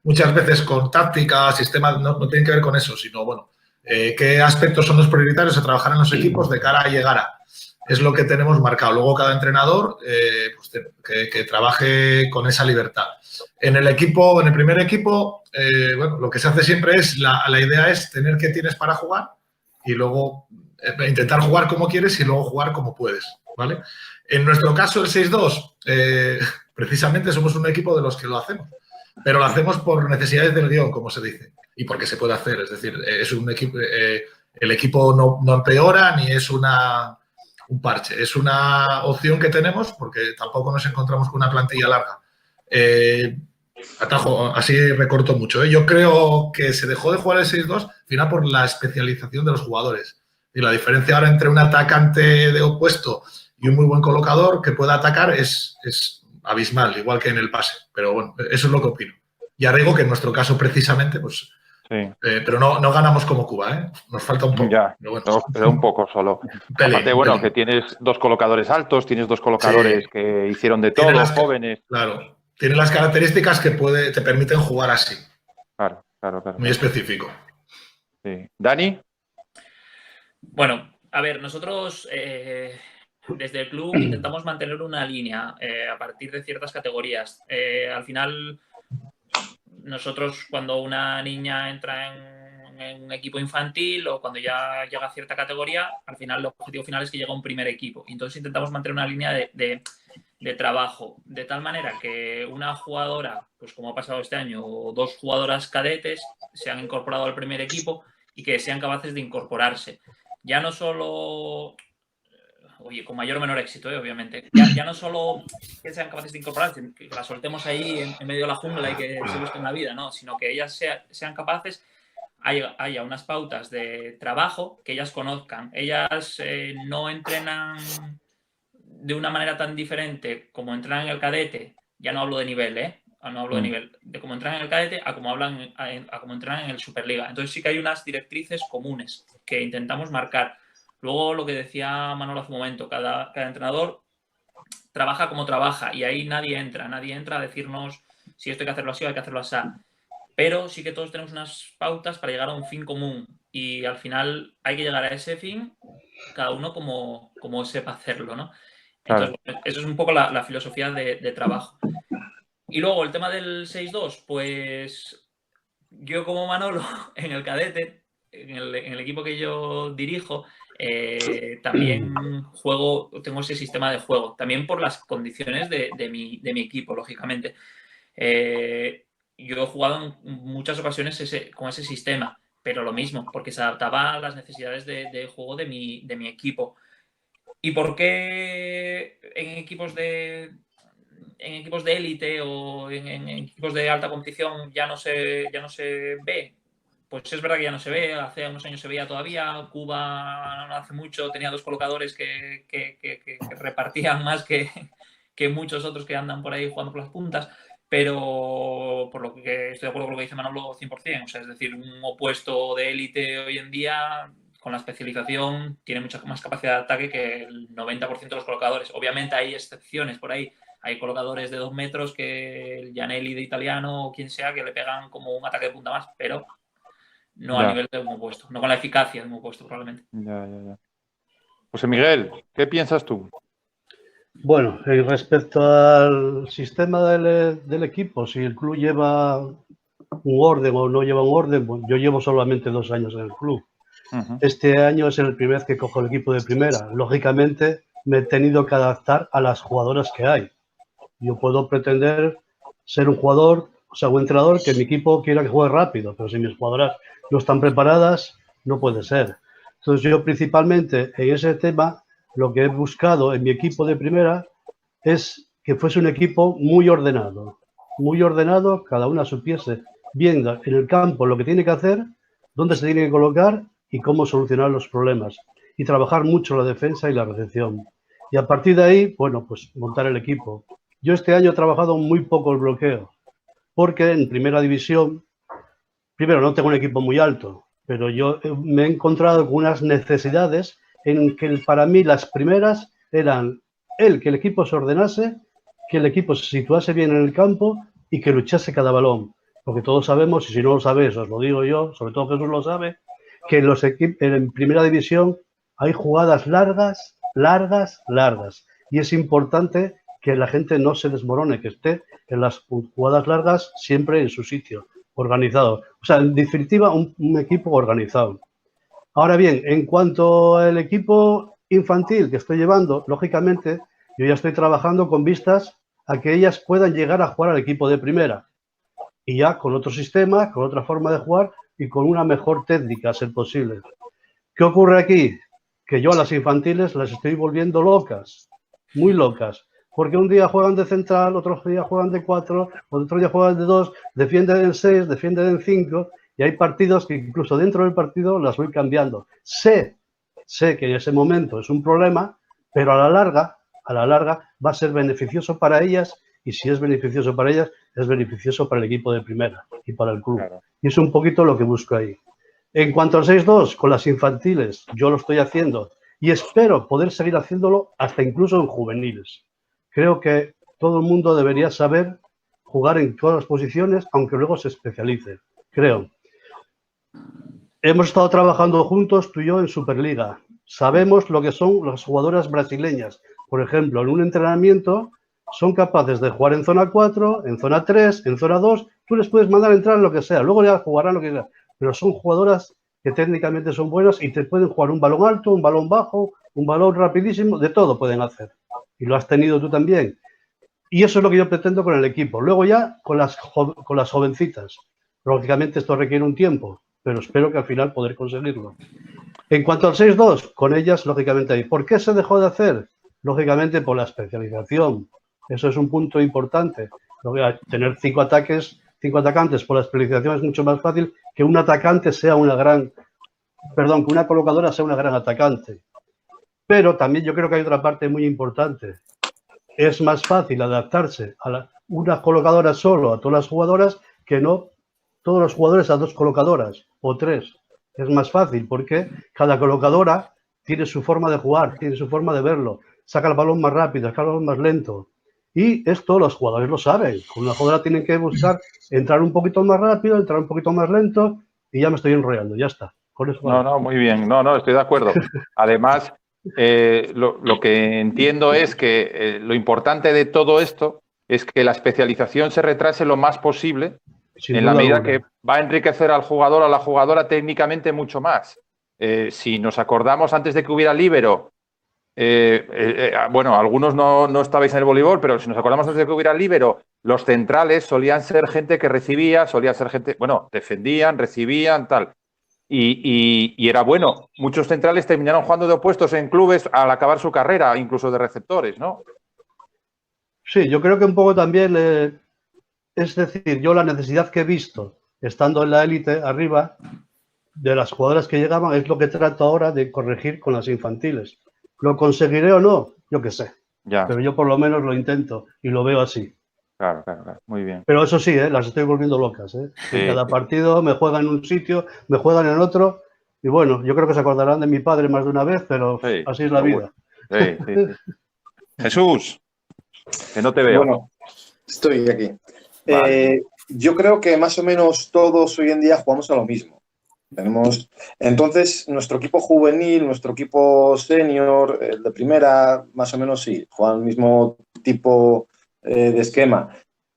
Speaker 3: muchas veces con táctica, sistemas, no tienen que ver con eso, sino bueno, qué aspectos son los prioritarios a trabajar en los equipos de cara a llegar a. Es lo que tenemos marcado. Luego cada entrenador pues que trabaje con esa libertad. En el primer equipo, bueno, lo que se hace siempre es, la idea es tener qué tienes para jugar y luego intentar jugar como quieres y luego jugar como puedes, ¿vale? En nuestro caso, el 6-2, precisamente somos un equipo de los que lo hacemos, pero lo hacemos por necesidades del guión, como se dice, y porque se puede hacer. Es decir, es un equipo, el equipo no empeora ni es un parche. Es una opción que tenemos porque tampoco nos encontramos con una plantilla larga. Así recorto mucho. Yo creo que se dejó de jugar el 6-2 al final por la especialización de los jugadores. Y la diferencia ahora entre un atacante de opuesto y un muy buen colocador que pueda atacar es abismal, igual que en el pase. Pero bueno, eso es lo que opino. Y agrego que en nuestro caso precisamente, pues sí. Pero no ganamos como Cuba, ¿eh? Nos falta un poco.
Speaker 1: Ya, pero un poco solo. Aparte, bueno, que tienes dos colocadores altos, tienes dos colocadores que hicieron de todo, jóvenes.
Speaker 3: Claro, tienen las características que te permiten jugar así.
Speaker 1: Claro.
Speaker 3: Muy específico.
Speaker 1: Sí. ¿Dani?
Speaker 2: Bueno, a ver, nosotros desde el club intentamos mantener una línea a partir de ciertas categorías. Al final, nosotros cuando una niña entra en en un equipo infantil o cuando ya llega a cierta categoría, al final el objetivo final es que llegue a un primer equipo. Entonces intentamos mantener una línea de trabajo, de tal manera que una jugadora, pues como ha pasado este año, o 2 jugadoras cadetes se han incorporado al primer equipo y que sean capaces de incorporarse. Ya no solo, oye, con mayor o menor éxito, obviamente, ya no solo que sean capaces de incorporarse, que la soltemos ahí en medio de la jungla y que se busquen la vida, no, sino que ellas sean capaces, haya unas pautas de trabajo que ellas conozcan. Ellas no entrenan de una manera tan diferente como entrenan en el cadete, ya no hablo de nivel, no hablo de nivel, de cómo entrenan en el cadete a cómo entrenan en el Superliga. Entonces sí que hay unas directrices comunes que intentamos marcar. Luego lo que decía Manolo hace un momento, cada entrenador trabaja como trabaja y ahí nadie entra a decirnos si esto hay que hacerlo así o hay que hacerlo así. Pero sí que todos tenemos unas pautas para llegar a un fin común y al final hay que llegar a ese fin cada uno como sepa hacerlo, ¿no? Entonces, claro, eso es un poco la filosofía de trabajo. Y luego el tema del 6-2, pues yo como Manolo en el cadete, en el equipo que yo dirijo, también tengo ese sistema de juego, también por las condiciones de mi equipo, lógicamente. Yo he jugado en muchas ocasiones con ese sistema, pero lo mismo, porque se adaptaba a las necesidades de juego de mi equipo. ¿Y por qué en equipos de élite o en equipos de alta competición ya no se ve? Pues es verdad que ya no se ve, hace unos años se veía todavía. Cuba no hace mucho tenía 2 colocadores que repartían más que muchos otros que andan por ahí jugando por las puntas, pero por lo que estoy de acuerdo con lo que dice Manolo 100%, o sea, es decir, un opuesto de élite hoy en día con la especialización tiene mucha más capacidad de ataque que el 90% de los colocadores. Obviamente hay excepciones por ahí, hay colocadores de 2 metros que el Gianelli de italiano o quien sea que le pegan como un ataque de punta más, pero no a nivel de un opuesto, no con la eficacia de un opuesto probablemente.
Speaker 1: Ya. José Miguel, ¿qué piensas tú?
Speaker 4: Bueno, respecto al sistema del equipo, si el club lleva un orden o no lleva un orden, bueno, yo llevo solamente 2 años en el club. Este año es el primer vez que cojo el equipo de primera. Lógicamente, me he tenido que adaptar a las jugadoras que hay. Yo puedo pretender ser un jugador, o sea, un entrenador que mi equipo quiera que juegue rápido, pero si mis jugadoras no están preparadas, no puede ser. Entonces, yo principalmente en ese tema, lo que he buscado en mi equipo de primera es que fuese un equipo muy ordenado, cada una supiese bien en el campo lo que tiene que hacer, dónde se tiene que colocar y cómo solucionar los problemas. Y trabajar mucho la defensa y la recepción. Y a partir de ahí, bueno, pues montar el equipo. Yo este año he trabajado muy poco el bloqueo, porque en primera división, primero no tengo un equipo muy alto, pero yo me he encontrado con unas necesidades en que para mí las primeras eran que el equipo se ordenase, que el equipo se situase bien en el campo y que luchase cada balón. Porque todos sabemos, y si no lo sabéis, os lo digo yo, sobre todo Jesús lo sabe, que en los equipos en primera división hay jugadas largas. Y es importante que la gente no se desmorone, que esté en las jugadas largas siempre en su sitio, organizado. O sea, en definitiva, un equipo organizado. Ahora bien, en cuanto al equipo infantil que estoy llevando, lógicamente, yo ya estoy trabajando con vistas a que ellas puedan llegar a jugar al equipo de primera. Y ya con otro sistema, con otra forma de jugar y con una mejor técnica, a ser posible. ¿Qué ocurre aquí? Que yo a las infantiles las estoy volviendo locas, muy locas. Porque un día juegan de central, otro día juegan de 4, otro día juegan de 2, defienden en 6, defienden en 5, y hay partidos que incluso dentro del partido las voy cambiando. Sé que en ese momento es un problema, pero a la larga va a ser beneficioso para ellas, y si es beneficioso para ellas, es beneficioso para el equipo de primera y para el club. Claro. Y es un poquito lo que busco ahí. En cuanto al 6-2, con las infantiles, yo lo estoy haciendo y espero poder seguir haciéndolo hasta incluso en juveniles. Creo que todo el mundo debería saber jugar en todas las posiciones, aunque luego se especialice, creo. Hemos estado trabajando juntos, tú y yo, en Superliga. Sabemos lo que son las jugadoras brasileñas. Por ejemplo, en un entrenamiento son capaces de jugar en zona 4, en zona 3, en zona 2. Tú les puedes mandar a entrar en lo que sea. Luego ya jugarán lo que sea. pero son jugadoras que técnicamente son buenas y te pueden jugar un balón alto, un balón bajo, un balón rapidísimo, de todo pueden hacer. Y lo has tenido tú también. Y eso es lo que yo pretendo con el equipo. Luego ya con las jovencitas. Lógicamente esto requiere un tiempo, pero espero que al final poder conseguirlo. En cuanto al 6-2, con ellas, lógicamente, ahí. ¿Por qué se dejó de hacer? Lógicamente por la especialización. Eso es un punto importante. Tener 5 atacantes por la especialización es mucho más fácil que un atacante sea que una colocadora sea una gran atacante. Pero también yo creo que hay otra parte muy importante. Es más fácil adaptarse a una colocadora solo a todas las jugadoras que no todos los jugadores a 2 colocadoras o 3. Es más fácil porque cada colocadora tiene su forma de jugar, tiene su forma de verlo. Saca el balón más rápido, saca el balón más lento. Y esto los jugadores lo saben. Con una jugadora tienen que buscar entrar un poquito más rápido, entrar un poquito más lento y ya me estoy enrollando, ya está. Con eso
Speaker 1: no, muy bien. No, estoy de acuerdo. Además, lo que entiendo es que lo importante de todo esto es que la especialización se retrase lo más posible en la medida que va a enriquecer al jugador o a la jugadora técnicamente mucho más. Si nos acordamos antes de que hubiera líbero, bueno, algunos no estabais en el voleibol, pero si nos acordamos antes de que hubiera líbero, los centrales solían ser gente que recibía, defendían, recibían, tal. Y era bueno. Muchos centrales terminaron jugando de opuestos en clubes al acabar su carrera, incluso de receptores, ¿no?
Speaker 4: Sí, yo creo que un poco también, es decir, yo la necesidad que he visto estando en la élite arriba de las jugadoras que llegaban es lo que trato ahora de corregir con las infantiles. ¿Lo conseguiré o no? Yo qué sé.
Speaker 1: Ya.
Speaker 4: Pero yo por lo menos lo intento y lo veo así.
Speaker 1: Claro. Muy bien.
Speaker 4: Pero eso sí, las estoy volviendo locas.
Speaker 1: Sí,
Speaker 4: en cada partido me juegan en un sitio, me juegan en otro. Y bueno, yo creo que se acordarán de mi padre más de una vez, pero
Speaker 1: sí,
Speaker 4: así es la vida.
Speaker 1: Sí. Jesús, que no te veo.
Speaker 5: Bueno, estoy aquí.
Speaker 1: Vale.
Speaker 5: Yo creo que más o menos todos hoy en día jugamos a lo mismo. Entonces, nuestro equipo juvenil, nuestro equipo senior, el de primera, más o menos sí, juegan el mismo tipo de esquema.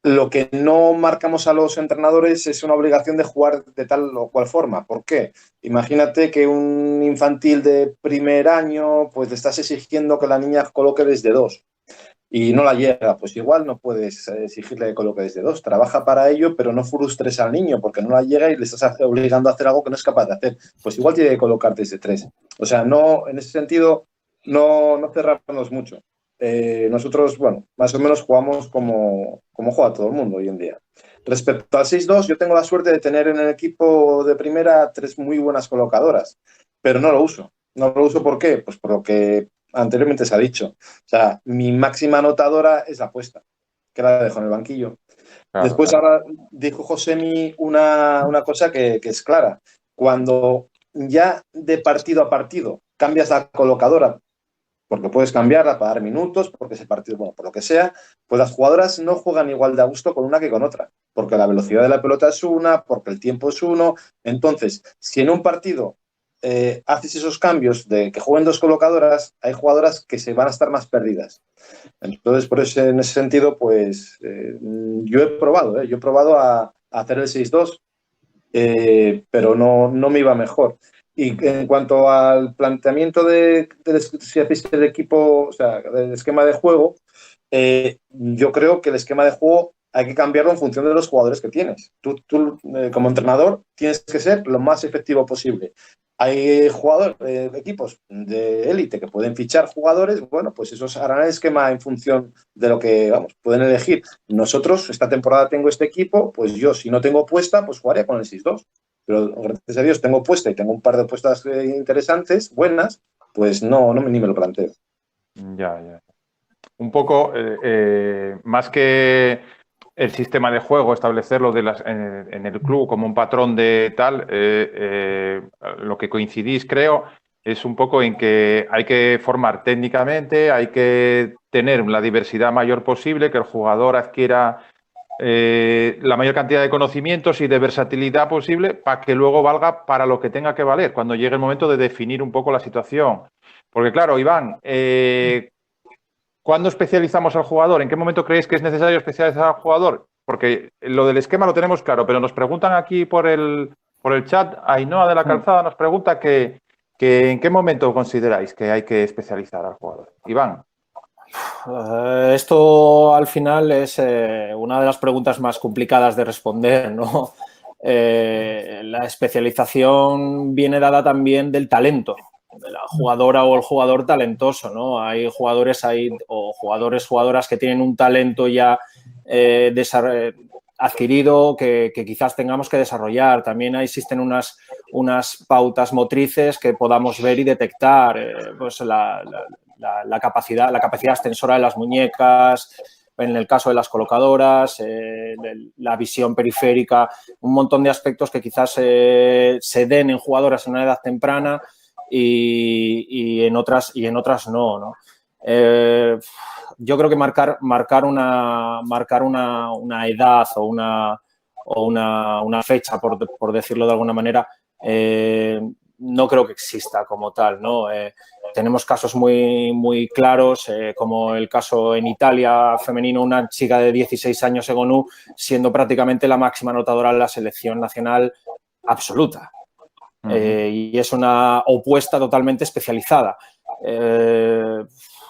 Speaker 5: Lo que no marcamos a los entrenadores es una obligación de jugar de tal o cual forma. ¿Por qué? Imagínate que un infantil de primer año, pues le estás exigiendo que la niña coloque desde 2 y no la llega, pues igual no puedes exigirle que coloque desde 2. Trabaja para ello, pero no frustres al niño porque no la llega y le estás obligando a hacer algo que no es capaz de hacer. Pues igual tiene que colocar desde 3. O sea, no, en ese sentido, no cerrarnos mucho. Nosotros, bueno, más o menos jugamos como juega todo el mundo hoy en día. Respecto al 6-2, yo tengo la suerte de tener en el equipo de primera 3 muy buenas colocadoras, pero no lo uso. No lo uso ¿por qué? Pues por lo que anteriormente se ha dicho. O sea, mi máxima anotadora es la apuesta, que la dejo en el banquillo. Claro, después ahora dijo Josemi una cosa que es clara. Cuando ya de partido a partido cambias la colocadora, porque puedes cambiarla para dar minutos, porque ese partido, bueno, por lo que sea, pues las jugadoras no juegan igual de a gusto con una que con otra, porque la velocidad de la pelota es una, porque el tiempo es uno. Entonces, si en un partido haces esos cambios de que jueguen 2 colocadoras, hay jugadoras que se van a estar más perdidas. Entonces, por eso, en ese sentido, pues yo he probado a hacer el 6-2, pero no me iba mejor. Y en cuanto al planteamiento si hacéis el equipo, o sea, del esquema de juego, yo creo que el esquema de juego hay que cambiarlo en función de los jugadores que tienes. Tú como entrenador, tienes que ser lo más efectivo posible. Hay equipos de élite que pueden fichar jugadores, bueno, pues esos harán el esquema en función de lo que, pueden elegir. Nosotros, esta temporada tengo este equipo, pues yo, si no tengo puesta, pues jugaría con el 6-2. Pero gracias a Dios tengo puesta y tengo un par de puestas interesantes, buenas, pues ni me lo planteo.
Speaker 1: Ya. Un poco, más que el sistema de juego, establecerlo en el club como un patrón de tal, lo que coincidís, creo, es un poco en que hay que formar técnicamente, hay que tener la diversidad mayor posible, que el jugador adquiera la mayor cantidad de conocimientos y de versatilidad posible para que luego valga para lo que tenga que valer, cuando llegue el momento de definir un poco la situación. Porque claro, Iván, ¿cuándo especializamos al jugador? ¿En qué momento creéis que es necesario especializar al jugador? Porque lo del esquema lo tenemos claro, pero nos preguntan aquí por el por el chat, Ainhoa de la Calzada nos pregunta que en qué momento consideráis que hay que especializar al jugador. Iván.
Speaker 6: Esto al final es una de las preguntas más complicadas de responder, ¿no? La especialización viene dada también del talento, de la jugadora o el jugador talentoso, ¿no? Hay jugadores o jugadoras que tienen un talento ya adquirido que quizás tengamos que desarrollar. También existen unas pautas motrices que podamos ver y detectar, pues la capacidad extensora de las muñecas, en el caso de las colocadoras, la visión periférica, un montón de aspectos que quizás se den en jugadoras en una edad temprana y en otras no. Yo creo que marcar una edad o una fecha, por decirlo de alguna manera, no creo que exista como tal, ¿no? Tenemos casos muy, muy claros, como el caso en Italia femenino, una chica de 16 años, Egonu, siendo prácticamente la máxima anotadora de la selección nacional absoluta. Y es una opuesta totalmente especializada.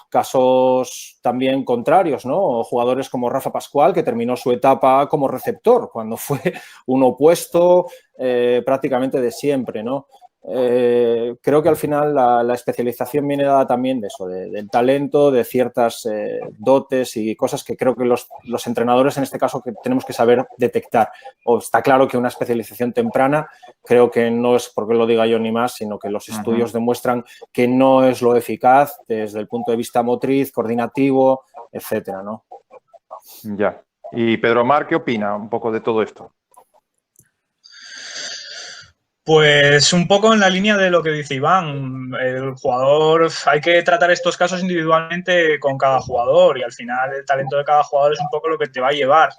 Speaker 6: Casos también contrarios, ¿no? Jugadores como Rafa Pascual, que terminó su etapa como receptor, cuando fue un opuesto prácticamente de siempre, ¿no? Creo que al final la especialización viene dada también de eso, del talento, de ciertas dotes y cosas que creo que los entrenadores en este caso que tenemos que saber detectar. O está claro que una especialización temprana, creo que no es porque lo diga yo ni más, sino que los estudios demuestran que no es lo eficaz desde el punto de vista motriz, coordinativo, etcétera, ¿no?
Speaker 1: Ya. Y Pedro Mar, ¿qué opina un poco de todo esto?
Speaker 7: Pues un poco en la línea de lo que dice Iván, el jugador, hay que tratar estos casos individualmente con cada jugador y al final el talento de cada jugador es un poco lo que te va a llevar.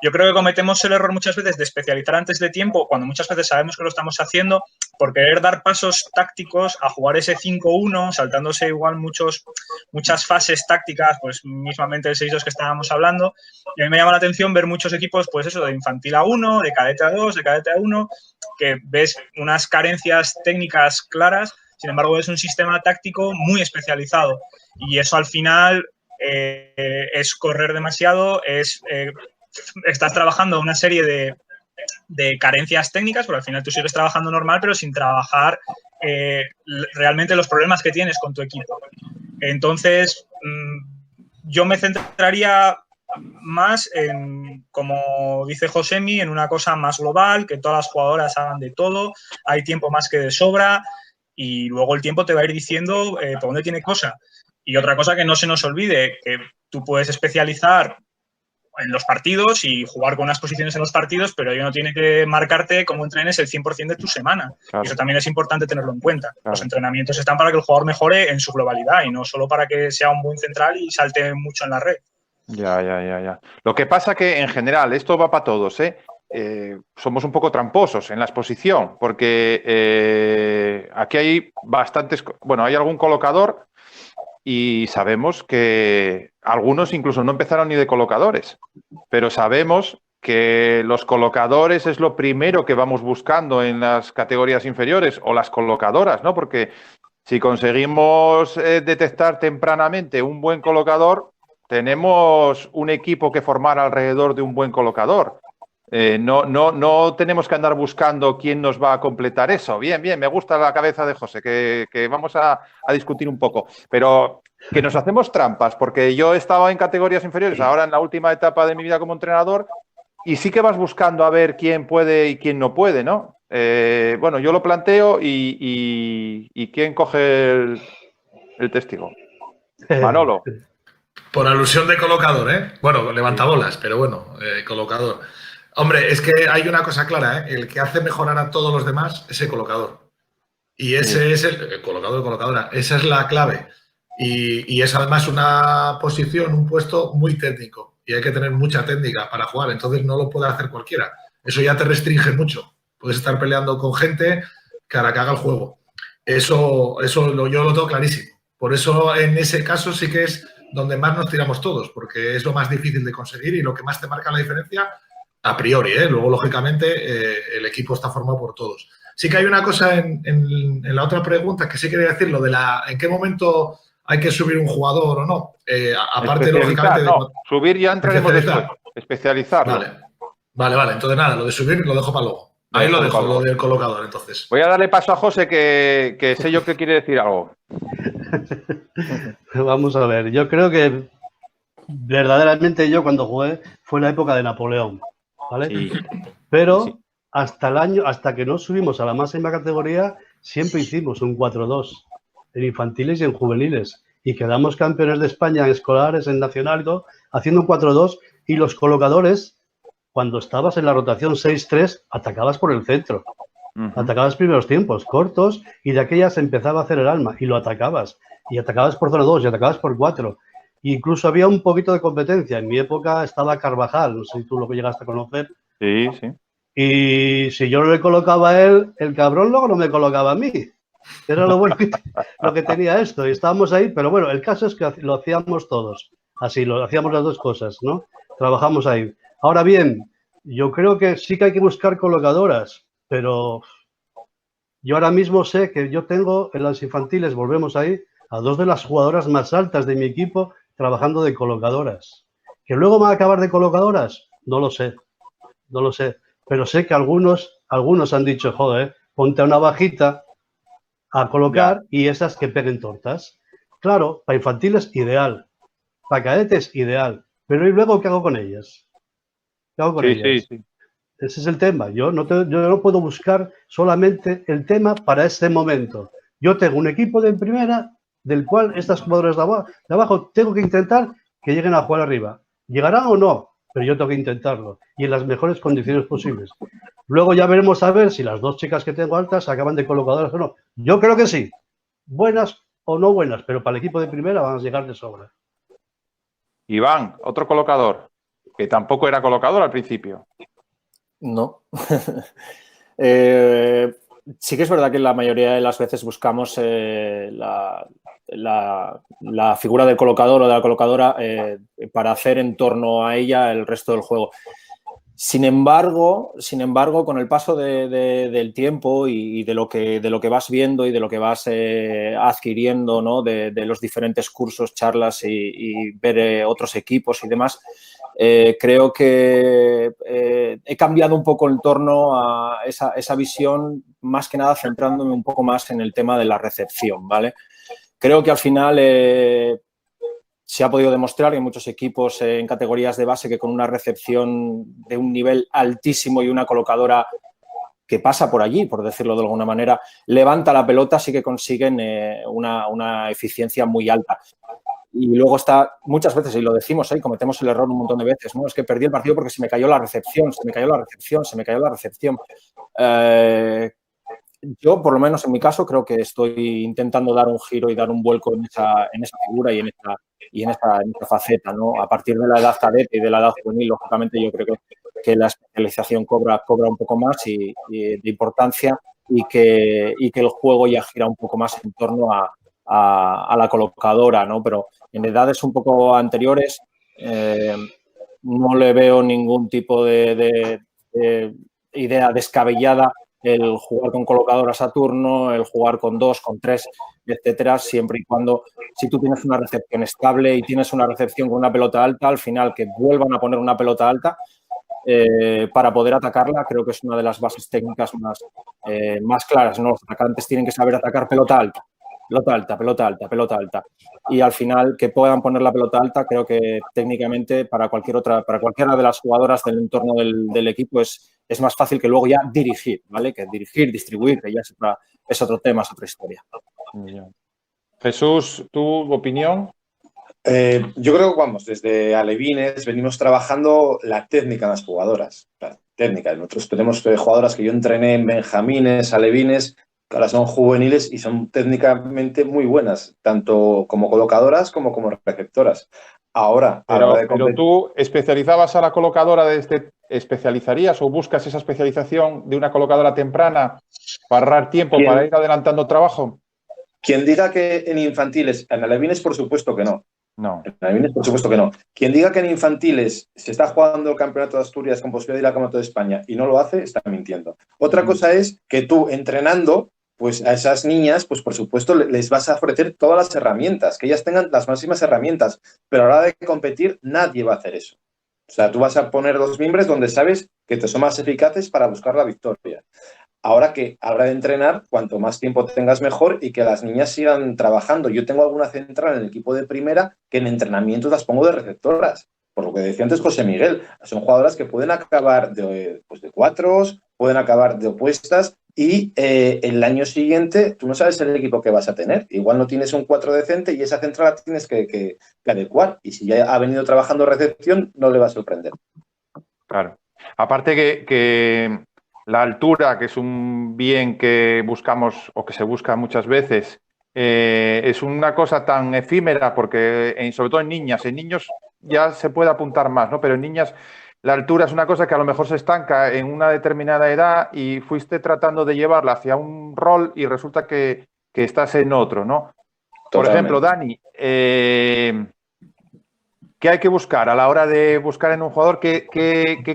Speaker 7: Yo creo que cometemos el error muchas veces de especializar antes de tiempo, cuando muchas veces sabemos que lo estamos haciendo, por querer dar pasos tácticos a jugar ese 5-1, saltándose igual muchas fases tácticas, pues mismamente el 6-2 que estábamos hablando. Y a mí me llama la atención ver muchos equipos, pues eso, de infantil a 1, de cadete a 2, de cadete a 1, que ves unas carencias técnicas claras, sin embargo es un sistema táctico muy especializado y eso al final es correr demasiado, estás trabajando una serie de carencias técnicas, pero al final tú sigues trabajando normal, pero sin trabajar realmente los problemas que tienes con tu equipo. Entonces, yo me centraría más en, como dice Josemi, en una cosa más global, que todas las jugadoras hagan de todo, hay tiempo más que de sobra y luego el tiempo te va a ir diciendo por dónde tiene cosa. Y otra cosa que no se nos olvide, que tú puedes especializar en los partidos y jugar con unas posiciones en los partidos, pero ello no tiene que marcarte cómo entrenes el 100% de tu semana. Claro. Y eso también es importante tenerlo en cuenta. Claro. Los entrenamientos están para que el jugador mejore en su globalidad y no solo para que sea un buen central y salte mucho en la red.
Speaker 1: Ya. Lo que pasa que, en general, esto va para todos, somos un poco tramposos en la exposición, porque aquí hay bastantes... Bueno, hay algún colocador y sabemos que algunos incluso no empezaron ni de colocadores, pero sabemos que los colocadores es lo primero que vamos buscando en las categorías inferiores, o las colocadoras, ¿no? Porque si conseguimos detectar tempranamente un buen colocador, tenemos un equipo que formar alrededor de un buen colocador. No tenemos que andar buscando quién nos va a completar eso. Bien, me gusta la cabeza de José, que vamos a discutir un poco. Pero que nos hacemos trampas, porque yo he estado en categorías inferiores, ahora en la última etapa de mi vida como entrenador, y sí que vas buscando a ver quién puede y quién no puede, ¿no? Bueno, yo lo planteo y ¿quién coge el testigo? Manolo.
Speaker 3: Por alusión de colocador, ¿eh? Bueno, levantabolas, pero bueno, colocador. Hombre, es que hay una cosa clara, ¿eh? El que hace mejorar a todos los demás es el colocador. Y ese es el colocador o colocadora. Esa es la clave. Y es además una posición, un puesto muy técnico. Y hay que tener mucha técnica para jugar. Entonces no lo puede hacer cualquiera. Eso ya te restringe mucho. Puedes estar peleando con gente que haga el juego. Eso yo lo tengo clarísimo. Por eso en ese caso sí que es donde más nos tiramos todos, porque es lo más difícil de conseguir y lo que más te marca la diferencia a priori, ¿eh? Luego, lógicamente, el equipo está formado por todos. Sí que hay una cosa en la otra pregunta que sí quería decir, lo de en qué momento hay que subir un jugador o no. Aparte, lógicamente...
Speaker 1: No, subir ya entraremos después. Especializarlo.
Speaker 3: Vale. Entonces, nada, lo de subir lo dejo para luego. Ahí lo dejo, lo del colocador, entonces.
Speaker 1: Voy a darle paso a José, que sé yo que quiere decir algo.
Speaker 4: Vamos a ver, yo creo que verdaderamente yo cuando jugué fue la época de Napoleón, ¿vale?
Speaker 1: Sí.
Speaker 4: Pero
Speaker 1: Sí.
Speaker 4: hasta que no subimos a la máxima categoría, siempre hicimos un 4-2 en infantiles y en juveniles. Y quedamos campeones de España en escolares, en nacional y todo, haciendo un 4-2. Y los colocadores, cuando estabas en la rotación 6-3, atacabas por el centro. Atacabas primeros tiempos cortos y de aquellas empezaba a hacer el alma y lo atacabas. Y atacabas por zona 2 y atacabas por 4. Incluso había un poquito de competencia. En mi época estaba Carvajal, no sé si tú lo que llegaste a conocer.
Speaker 1: Sí.
Speaker 4: Y si yo no le colocaba a él, el cabrón luego no me colocaba a mí. Era lo bueno lo que tenía esto. Y estábamos ahí, pero bueno, el caso es que lo hacíamos todos. Así, lo hacíamos las dos cosas, ¿no? Trabajamos ahí. Ahora bien, yo creo que sí que hay que buscar colocadoras, pero yo ahora mismo sé que yo tengo en las infantiles, volvemos ahí, a dos de las jugadoras más altas de mi equipo trabajando de colocadoras. ¿Que luego van a acabar de colocadoras? No lo sé. Pero sé que algunos han dicho, joder, ponte a una bajita a colocar y esas que peguen tortas. Claro, para infantiles, ideal. Para cadetes, ideal. Pero ¿y luego qué hago con ellas? Sí. Ese es el tema. Yo no puedo buscar solamente el tema para este momento. Yo tengo un equipo de primera del cual estas jugadoras de abajo tengo que intentar que lleguen a jugar arriba. ¿Llegarán o no? Pero yo tengo que intentarlo y en las mejores condiciones posibles. Luego ya veremos a ver si las dos chicas que tengo altas acaban de colocadoras o no. Yo creo que sí. Buenas o no buenas, pero para el equipo de primera van a llegar de sobra.
Speaker 1: Iván, otro colocador, que tampoco era colocador al principio.
Speaker 6: No. Sí que es verdad que la mayoría de las veces buscamos la figura del colocador o de la colocadora para hacer en torno a ella el resto del juego. Sin embargo, con el paso del tiempo y de lo que vas viendo y de lo que vas adquiriendo, ¿no? de los diferentes cursos, charlas y ver otros equipos y demás, creo que he cambiado un poco en torno a esa visión, más que nada centrándome un poco más en el tema de la recepción, ¿vale? Creo que al final se ha podido demostrar que hay muchos equipos en categorías de base que con una recepción de un nivel altísimo y una colocadora que pasa por allí, por decirlo de alguna manera, levanta la pelota, sí que consiguen una eficiencia muy alta. Y luego está, muchas veces, y lo decimos, cometemos el error un montón de veces, ¿no? Es que perdí el partido porque se me cayó la recepción. Yo, por lo menos en mi caso, creo que estoy intentando dar un giro y dar un vuelco en esa figura y en esta faceta, ¿no? A partir de la edad cadete y de la edad juvenil, lógicamente, yo creo que la especialización cobra un poco más y de importancia y que el juego ya gira un poco más en torno a la colocadora, ¿no? Pero en edades un poco anteriores no le veo ningún tipo de idea descabellada el jugar con colocadoras a turno, el jugar con 2, con 3, etcétera, siempre y cuando, si tú tienes una recepción estable y tienes una recepción con una pelota alta, al final que vuelvan a poner una pelota alta para poder atacarla, creo que es una de las bases técnicas más claras, ¿no? Los atacantes tienen que saber atacar pelota alta. Y al final que puedan poner la pelota alta, creo que técnicamente para cualquiera de las jugadoras del entorno del equipo es más fácil que luego ya dirigir, ¿vale? Que dirigir, distribuir, que ya es otro tema, es otra historia.
Speaker 1: Jesús, ¿tu opinión?
Speaker 5: Yo creo que, vamos, desde alevines venimos trabajando la técnica en las jugadoras. La técnica. Nosotros tenemos jugadoras que yo entrené en benjamines, alevines, que ahora son juveniles y son técnicamente muy buenas, tanto como colocadoras como receptoras. Ahora,
Speaker 1: pero tú especializabas a la colocadora ¿especializarías o buscas esa especialización de una colocadora temprana para ahorrar tiempo, para ir adelantando trabajo?
Speaker 5: Quien diga que en infantiles, en alevines, por supuesto que no. No. En alevines, por supuesto que no. Quien diga que en infantiles se está jugando el campeonato de Asturias con posibilidad de ir al campeonato de España y no lo hace, está mintiendo. Otra cosa es que tú, entrenando, pues a esas niñas, pues por supuesto les vas a ofrecer todas las herramientas, que ellas tengan las máximas herramientas, pero a la hora de competir nadie va a hacer eso. O sea, tú vas a poner 2 mimbres donde sabes que te son más eficaces para buscar la victoria. Ahora que habrá de entrenar, cuanto más tiempo tengas mejor y que las niñas sigan trabajando. Yo tengo alguna central en el equipo de primera que en entrenamientos las pongo de receptoras. Por lo que decía antes José Miguel, son jugadoras que pueden acabar de cuatros, pueden acabar de opuestas y el año siguiente tú no sabes el equipo que vas a tener. Igual no tienes un 4 decente y esa central la tienes que adecuar. Y si ya ha venido trabajando recepción, no le va a sorprender.
Speaker 1: Claro. Aparte que la altura, que es un bien que buscamos o que se busca muchas veces, es una cosa tan efímera porque, sobre todo en niños ya se puede apuntar más, ¿no? Pero en niñas la altura es una cosa que a lo mejor se estanca en una determinada edad y fuiste tratando de llevarla hacia un rol y resulta que estás en otro, ¿no? Por ejemplo, Dani, ¿qué hay que buscar a la hora de buscar en un jugador? ¿Qué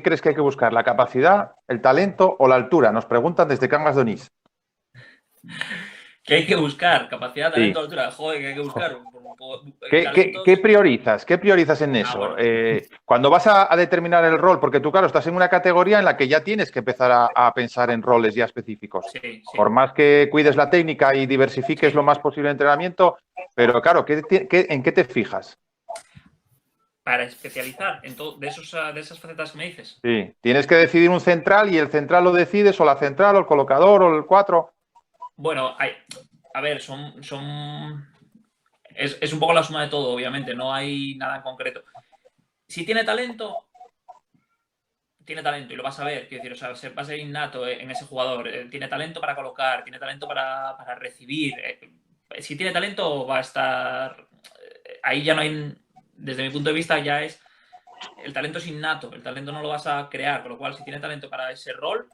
Speaker 1: crees que hay que buscar? ¿La capacidad, el talento o la altura? Nos preguntan desde Cangas de Onís.
Speaker 2: ¿Qué hay que buscar? ¿Capacidad, talento, altura? Joder, ¿qué hay que buscar?
Speaker 1: ¿Qué priorizas? ¿Qué priorizas en eso?
Speaker 2: Bueno.
Speaker 1: Cuando vas a determinar el rol, porque tú, claro, estás en una categoría en la que ya tienes que empezar a pensar en roles ya específicos.
Speaker 2: Sí.
Speaker 1: Por más que cuides la técnica y diversifiques lo más posible el entrenamiento, pero claro, ¿en qué te fijas?
Speaker 2: Para especializar en todo, de esas facetas que me dices.
Speaker 1: Sí, tienes que decidir un central y el central lo decides, o la central, o el colocador, o el 4.
Speaker 2: Bueno, a ver, es un poco la suma de todo, obviamente, no hay nada en concreto. Si tiene talento y lo vas a ver, quiero decir, o sea, va a ser innato en ese jugador. Tiene talento para colocar, tiene talento para recibir. Si tiene talento, va a estar. Ahí ya no hay. Desde mi punto de vista, ya es. El talento es innato, el talento no lo vas a crear, con lo cual, si tiene talento para ese rol,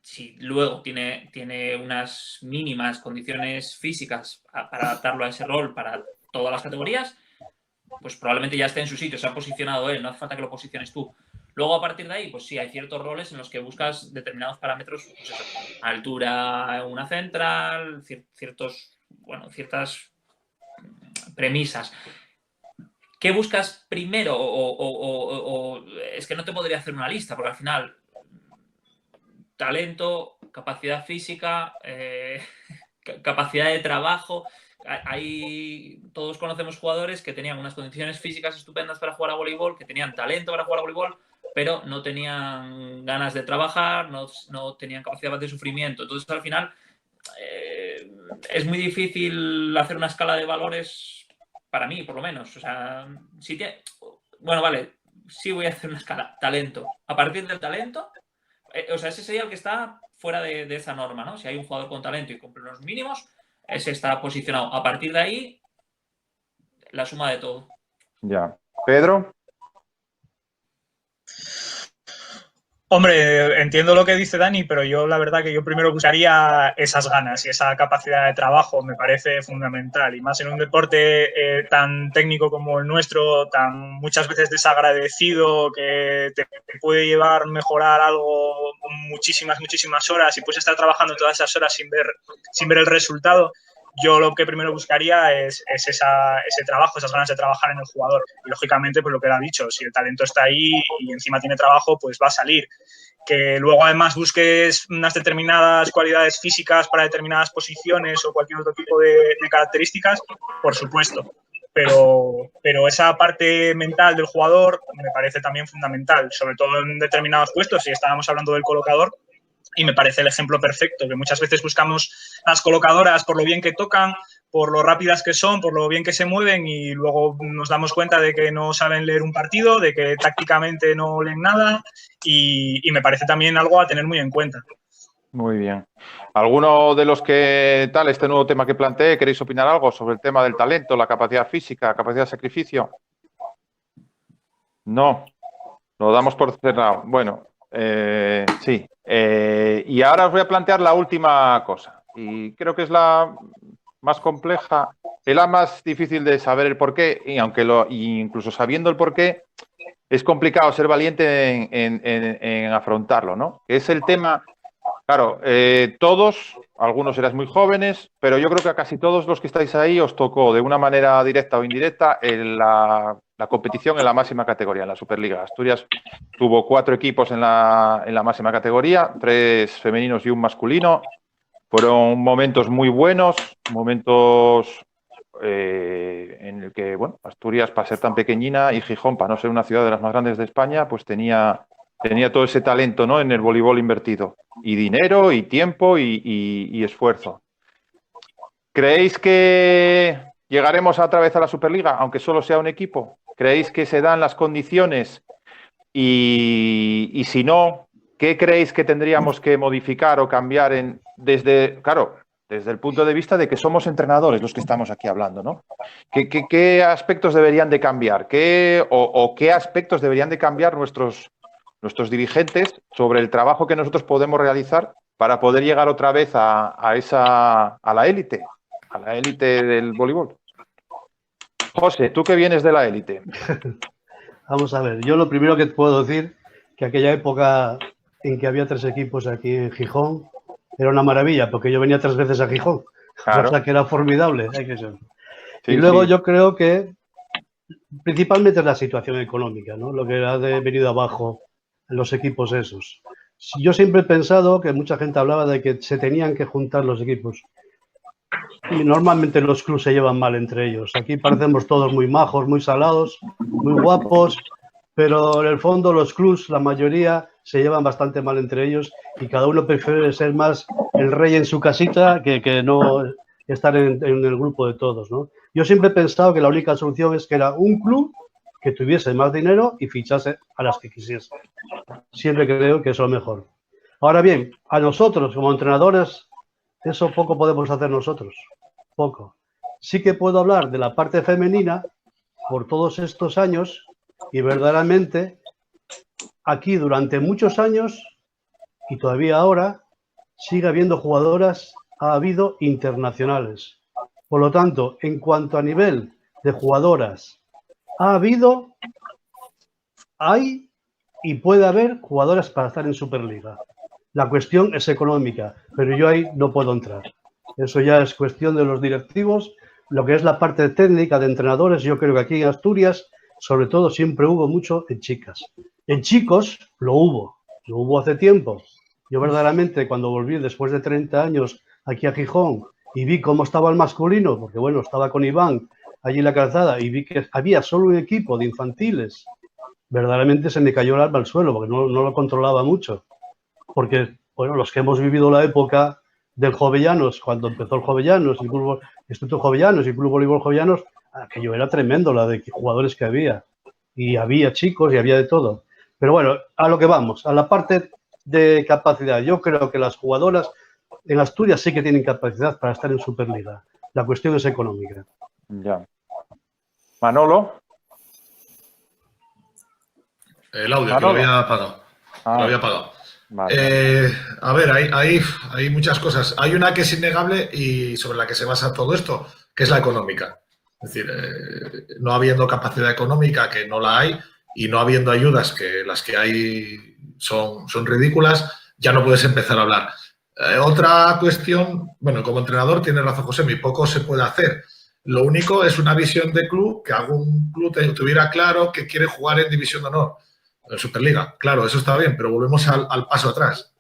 Speaker 2: si luego tiene unas mínimas condiciones físicas para adaptarlo a ese rol para todas las categorías, pues probablemente ya esté en su sitio, se ha posicionado él, no hace falta que lo posiciones tú. Luego, a partir de ahí, pues sí, hay ciertos roles en los que buscas determinados parámetros, pues eso, altura, una central, ciertas premisas. ¿Qué buscas primero? O es que no te podría hacer una lista, porque al final talento, capacidad física, capacidad de trabajo. Todos conocemos jugadores que tenían unas condiciones físicas estupendas para jugar a voleibol, que tenían talento para jugar a voleibol, pero no tenían ganas de trabajar, no tenían capacidad de sufrimiento. Entonces, al final, es muy difícil hacer una escala de valores, para mí, por lo menos. O sea, bueno, vale, sí voy a hacer una escala. Talento. A partir del talento, o sea, ese sería el que está fuera de esa norma, ¿no? Si hay un jugador con talento y cumple los mínimos, ese está posicionado. A partir de ahí, la suma de todo.
Speaker 1: Ya. Pedro.
Speaker 7: Hombre, entiendo lo que dice Dani, pero yo la verdad que yo primero buscaría esas ganas y esa capacidad de trabajo, me parece fundamental. Y más en un deporte tan técnico como el nuestro, tan muchas veces desagradecido, que te puede llevar a mejorar algo muchísimas horas y puedes estar trabajando todas esas horas sin ver el resultado. Yo lo que primero buscaría es ese trabajo, esas ganas de trabajar en el jugador. Y lógicamente, pues lo que él ha dicho, si el talento está ahí y encima tiene trabajo, pues va a salir. Que luego además busques unas determinadas cualidades físicas para determinadas posiciones o cualquier otro tipo de características, por supuesto. Pero esa parte mental del jugador me parece también fundamental, sobre todo en determinados puestos. Si estábamos hablando del colocador, y me parece el ejemplo perfecto, que muchas veces buscamos las colocadoras por lo bien que tocan, por lo rápidas que son, por lo bien que se mueven y luego nos damos cuenta de que no saben leer un partido, de que tácticamente no leen nada y me parece también algo a tener muy en cuenta.
Speaker 1: Muy bien. ¿Alguno de los que este nuevo tema que planteé, queréis opinar algo sobre el tema del talento, la capacidad física, capacidad de sacrificio? No, lo damos por cerrado. Bueno, sí. Y ahora os voy a plantear la última cosa. Y creo que es la más compleja, es la más difícil de saber el porqué, y aunque incluso sabiendo el porqué, es complicado ser valiente en afrontarlo, ¿no? Es el tema, claro, todos, algunos erais muy jóvenes, pero yo creo que a casi todos los que estáis ahí os tocó de una manera directa o indirecta la competición en la máxima categoría, en la Superliga. Asturias tuvo 4 equipos en la máxima categoría, 3 femeninos y 1 masculino. Fueron momentos muy buenos, momentos en el que, bueno, Asturias, para ser tan pequeñina, y Gijón, para no ser una ciudad de las más grandes de España, pues tenía todo ese talento, ¿no?, en el voleibol invertido. Y dinero, y tiempo, y esfuerzo. ¿Creéis que llegaremos otra vez a la Superliga, aunque solo sea un equipo? ¿Creéis que se dan las condiciones? Y si no, ¿qué creéis que tendríamos que modificar o cambiar desde el punto de vista de que somos entrenadores los que estamos aquí hablando, ¿no? ¿Qué aspectos deberían de cambiar? ¿Qué aspectos deberían de cambiar nuestros dirigentes sobre el trabajo que nosotros podemos realizar para poder llegar otra vez a la élite del voleibol? José, tú que vienes de la élite.
Speaker 4: Vamos a ver, yo lo primero que puedo decir, que aquella época en que había 3 equipos aquí en Gijón, era una maravilla, porque yo venía 3 veces a Gijón,
Speaker 1: Claro.
Speaker 4: o sea que era formidable, hay que ser.
Speaker 1: Sí,
Speaker 4: y luego
Speaker 1: sí.
Speaker 4: yo creo que principalmente es la situación económica, ¿no? Lo que ha venido abajo en los equipos esos. Yo siempre he pensado que mucha gente hablaba de que se tenían que juntar los equipos. Y normalmente los clubes se llevan mal entre ellos. Aquí parecemos todos muy majos, muy salados, muy guapos, pero en el fondo los clubes, la mayoría, se llevan bastante mal entre ellos y cada uno prefiere ser más el rey en su casita que no estar en el grupo de todos, ¿no? Yo siempre he pensado que la única solución es que era un club que tuviese más dinero y fichase a las que quisiese. Siempre creo que es lo mejor. Ahora bien, a nosotros como entrenadores, eso poco podemos hacer nosotros. Poco. Sí que puedo hablar de la parte femenina por todos estos años y verdaderamente aquí durante muchos años y todavía ahora sigue habiendo jugadoras, ha habido internacionales. Por lo tanto, en cuanto a nivel de jugadoras, hay y puede haber jugadoras para estar en Superliga. La cuestión es económica, pero yo ahí no puedo entrar. Eso ya es cuestión de los directivos. Lo que es la parte técnica de entrenadores, yo creo que aquí en Asturias, sobre todo, siempre hubo mucho en chicas. En chicos lo hubo hace tiempo. Yo verdaderamente cuando volví después de 30 años aquí a Gijón y vi cómo estaba el masculino, porque bueno, estaba con Iván allí en la calzada y vi que había solo un equipo de infantiles, verdaderamente se me cayó el alma al suelo porque no lo controlaba mucho. Porque, bueno, los que hemos vivido la época del Jovellanos, cuando empezó el Jovellanos, el Club Instituto Jovellanos y el Club Voleibol Jovellanos, aquello era tremendo, la de jugadores que había. Y había chicos y había de todo. Pero bueno, a lo que vamos, a la parte de capacidad. Yo creo que las jugadoras en Asturias sí que tienen capacidad para estar en Superliga. La cuestión es económica.
Speaker 1: Ya. Manolo.
Speaker 3: El audio, que lo había apagado. Lo había apagado.
Speaker 1: Vale.
Speaker 3: A ver, hay muchas cosas. Hay una que es innegable y sobre la que se basa todo esto, que es la económica. Es decir, no habiendo capacidad económica, que no la hay, y no habiendo ayudas, que las que hay son ridículas, ya no puedes empezar a hablar. Otra cuestión, bueno, como entrenador tiene razón José, muy poco se puede hacer. Lo único es una visión de club, que algún club tuviera claro que quiere jugar en División de Honor, en Superliga. Claro, eso está bien, pero volvemos al paso atrás.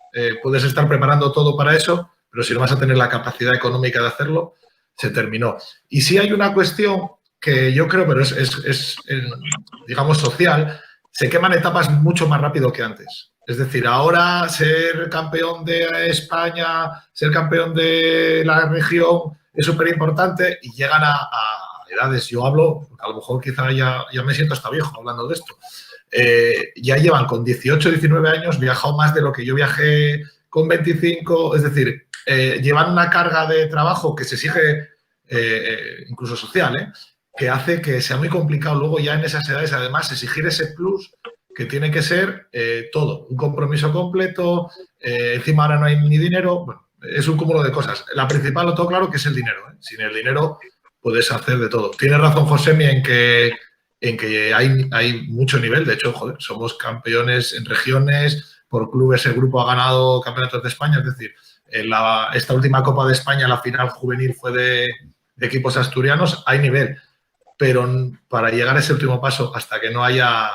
Speaker 3: Puedes estar preparando todo para eso, pero si no vas a tener la capacidad económica de hacerlo, se terminó. Y sí hay una cuestión que yo creo, pero es digamos, social, se queman etapas mucho más rápido que antes. Es decir, ahora ser campeón de España, ser campeón de la región es súper importante y llegan a edades, yo hablo, a lo mejor quizá ya me siento hasta viejo hablando de esto, ya llevan con 18, 19 años, viajado más de lo que yo viajé con 25, es decir, llevan una carga de trabajo que se exige, incluso social, que hace que sea muy complicado luego ya en esas edades, además, exigir ese plus que tiene que ser todo, un compromiso completo, encima ahora no hay ni dinero, bueno, es un cúmulo de cosas. La principal, lo tengo claro, que es el dinero. Sin el dinero puedes hacer de todo. Tiene razón Josemi en que hay mucho nivel. De hecho, joder, somos campeones en regiones, por clubes el grupo ha ganado campeonatos de España. Es decir, esta última Copa de España, la final juvenil fue de equipos asturianos, hay nivel. Pero para llegar a ese último paso, hasta que no haya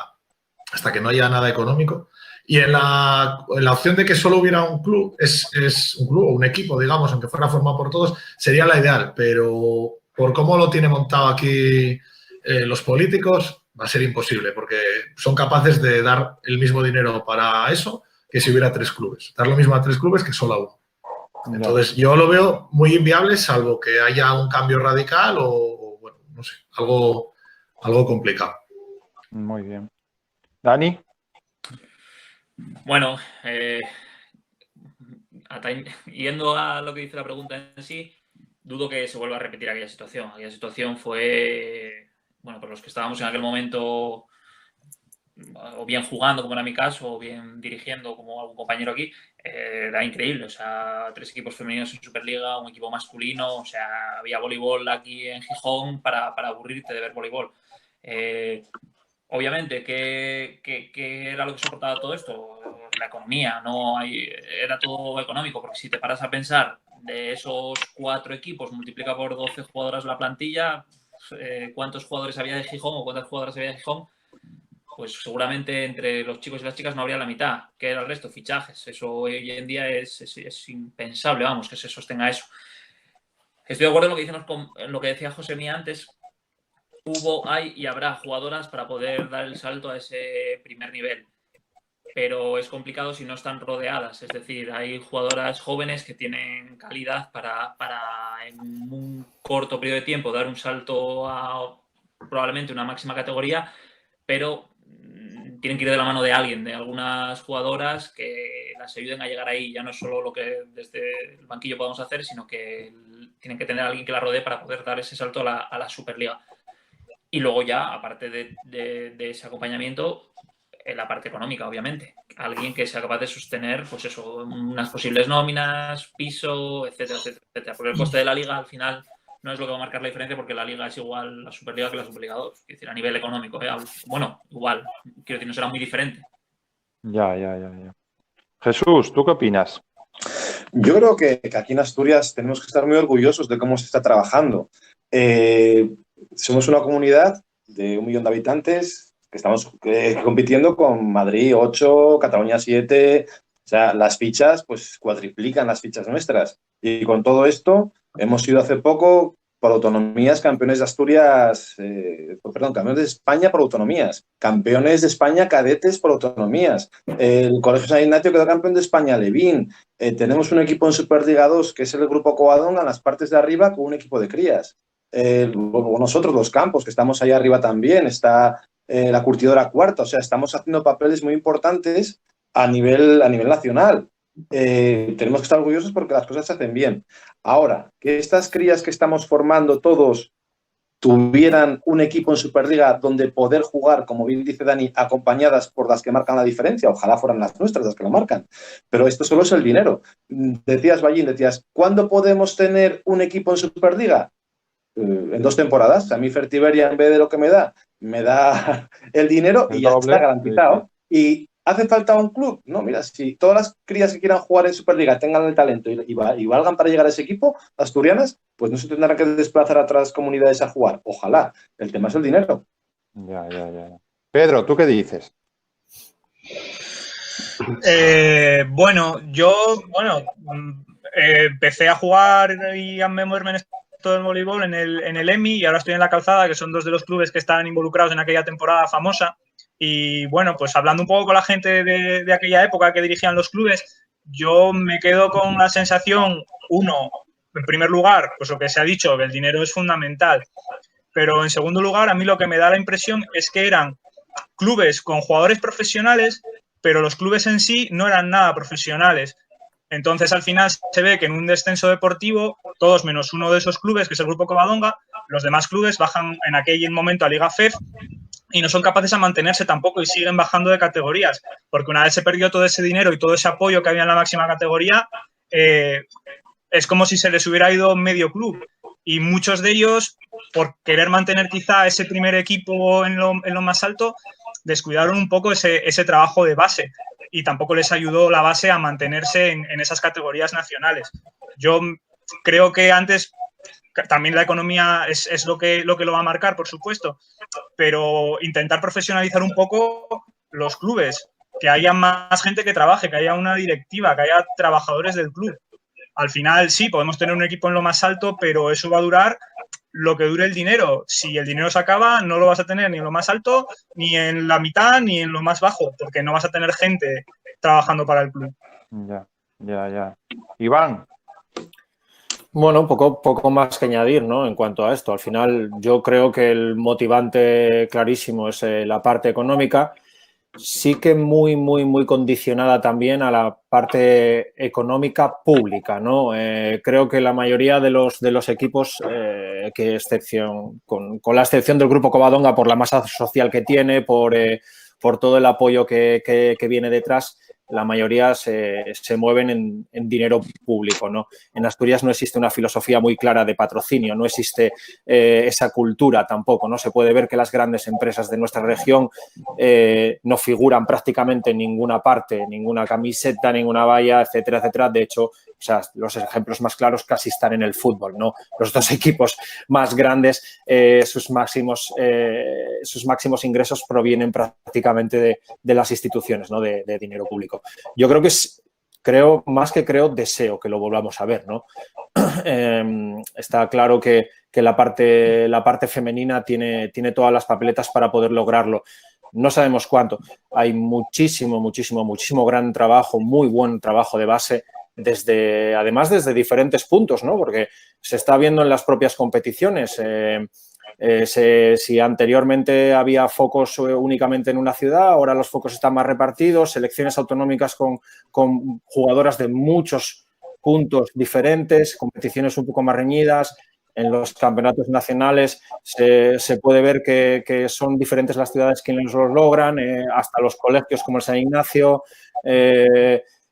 Speaker 3: nada económico. Y en la opción de que solo hubiera un club, es un club o un equipo, digamos, aunque fuera formado por todos, sería la ideal. Pero por cómo lo tiene montado aquí los políticos, va a ser imposible, porque son capaces de dar el mismo dinero para eso que si hubiera 3 clubes. Dar lo mismo a 3 clubes que solo a uno. Entonces, yo lo veo muy inviable, salvo que haya un cambio radical o bueno, no sé, algo complicado.
Speaker 1: Muy bien. Dani.
Speaker 2: Bueno, yendo a lo que dice la pregunta en sí, dudo que se vuelva a repetir aquella situación. Aquella situación fue, bueno, por los que estábamos en aquel momento, o bien jugando, como era mi caso, o bien dirigiendo, como algún compañero aquí, era increíble. O sea, 3 equipos femeninos en Superliga, un equipo masculino, o sea, había voleibol aquí en Gijón para aburrirte de ver voleibol. Obviamente, ¿qué era lo que soportaba todo esto? La economía, era todo económico, porque si te paras a pensar, de esos 4 equipos, multiplica por 12 jugadoras la plantilla, ¿cuántos jugadores había de Gijón o cuántas jugadoras había de Gijón? Pues seguramente entre los chicos y las chicas no habría la mitad. ¿Qué era el resto? Fichajes. Eso hoy en día es impensable, vamos, que se sostenga eso. Estoy de acuerdo en lo que decía Josemi antes. Hay y habrá jugadoras para poder dar el salto a ese primer nivel, pero es complicado si no están rodeadas. Es decir, hay jugadoras jóvenes que tienen calidad para en un corto periodo de tiempo dar un salto a probablemente una máxima categoría, pero tienen que ir de la mano de alguien, de algunas jugadoras que las ayuden a llegar ahí. Ya no es solo lo que desde el banquillo podemos hacer, sino que tienen que tener a alguien que la rodee para poder dar ese salto a la Superliga. Y luego ya, aparte de ese acompañamiento, la parte económica, obviamente. Alguien que sea capaz de sostener, pues eso, unas posibles nóminas, piso, etcétera, etcétera, etcétera. Porque el coste de la liga, al final, no es lo que va a marcar la diferencia, porque la liga es igual la Superliga que la Superliga 2. Es decir, a nivel económico, bueno, igual. Quiero decir, no será muy diferente.
Speaker 1: Ya. Jesús, ¿tú qué opinas?
Speaker 5: Yo creo que aquí en Asturias tenemos que estar muy orgullosos de cómo se está trabajando. Somos una comunidad de 1 millón de habitantes que estamos compitiendo con Madrid 8, Cataluña 7. O sea, las fichas pues cuadriplican las fichas nuestras. Y con todo esto hemos sido hace poco por autonomías campeones de Asturias, campeones de España por autonomías, campeones de España cadetes por autonomías. El Colegio San Ignacio quedó campeón de España Levín. Tenemos un equipo en Superliga 2 que es el Grupo Covadonga en las partes de arriba con un equipo de crías. Nosotros los campos que estamos ahí arriba también, está la curtidora cuarta, o sea, estamos haciendo papeles muy importantes a nivel nacional. Tenemos que estar orgullosos porque las cosas se hacen bien. Ahora, que estas crías que estamos formando todos tuvieran un equipo en Superliga donde poder jugar, como bien dice Dani, acompañadas por las que marcan la diferencia, ojalá fueran las nuestras las que lo marcan, pero esto solo es el dinero. Decías, Ballín, ¿cuándo podemos tener un equipo en Superliga? En 2 temporadas. A mí Fertiberia, en vez de lo que me da el dinero y ya está garantizado. Sí. ¿Y hace falta un club? No, mira, si todas las crías que quieran jugar en Superliga tengan el talento y valgan para llegar a ese equipo, asturianas, pues no se tendrán que desplazar a otras comunidades a jugar. Ojalá. El tema es el dinero.
Speaker 1: Ya. Pedro, ¿tú qué dices?
Speaker 7: Empecé a jugar y a moverme en del voleibol en el EMI y ahora estoy en La Calzada, que son 2 de los clubes que estaban involucrados en aquella temporada famosa. Y bueno, pues hablando un poco con la gente de aquella época que dirigían los clubes, yo me quedo con la sensación, en primer lugar, pues lo que se ha dicho, que el dinero es fundamental. Pero en segundo lugar, a mí lo que me da la impresión es que eran clubes con jugadores profesionales, pero los clubes en sí no eran nada profesionales. Entonces, al final se ve que en un descenso deportivo, todos menos uno de esos clubes, que es el Grupo Covadonga, los demás clubes bajan en aquel momento a Liga FEF y no son capaces de mantenerse tampoco y siguen bajando de categorías, porque una vez se perdió todo ese dinero y todo ese apoyo que había en la máxima categoría, es como si se les hubiera ido medio club. Y muchos de ellos, por querer mantener quizá ese primer equipo en lo más alto, descuidaron un poco ese trabajo de base y tampoco les ayudó la base a mantenerse en esas categorías nacionales. Yo creo que antes también la economía es lo que lo va a marcar, por supuesto, pero intentar profesionalizar un poco los clubes, que haya más gente que trabaje, que haya una directiva, que haya trabajadores del club. Al final, sí, podemos tener un equipo en lo más alto, pero eso va a durar lo que dure el dinero. Si el dinero se acaba, no lo vas a tener ni en lo más alto, ni en la mitad, ni en lo más bajo, porque no vas a tener gente trabajando para el club.
Speaker 1: Ya. Iván.
Speaker 6: Bueno, poco más que añadir, ¿no? En cuanto a esto. Al final, yo creo que el motivante clarísimo es la parte económica. Sí que muy condicionada también a la parte económica pública, ¿no? Creo que la mayoría de los equipos, con la excepción del Grupo Covadonga, por la masa social que tiene, por todo el apoyo que viene detrás, la mayoría se mueven en dinero público, ¿no? En Asturias no existe una filosofía muy clara de patrocinio, no existe esa cultura tampoco, ¿no? Se puede ver que las grandes empresas de nuestra región no figuran prácticamente en ninguna parte, ninguna camiseta, ninguna valla, etcétera, etcétera. De hecho, o sea, los ejemplos más claros casi están en el fútbol, ¿no? Los dos equipos más grandes, sus máximos ingresos provienen prácticamente de las instituciones, ¿no? De dinero público. Yo creo que deseo que lo volvamos a ver, ¿no? Está claro que la parte femenina tiene todas las papeletas para poder lograrlo. No sabemos cuánto. Hay muchísimo gran trabajo, muy buen trabajo de base, además desde diferentes puntos, ¿no? Porque se está viendo en las propias competiciones. Si anteriormente había focos únicamente en una ciudad, ahora los focos están más repartidos, selecciones autonómicas con jugadoras de muchos puntos diferentes, competiciones un poco más reñidas. En los campeonatos nacionales se puede ver que son diferentes las ciudades quienes los logran, hasta los colegios como el San Ignacio,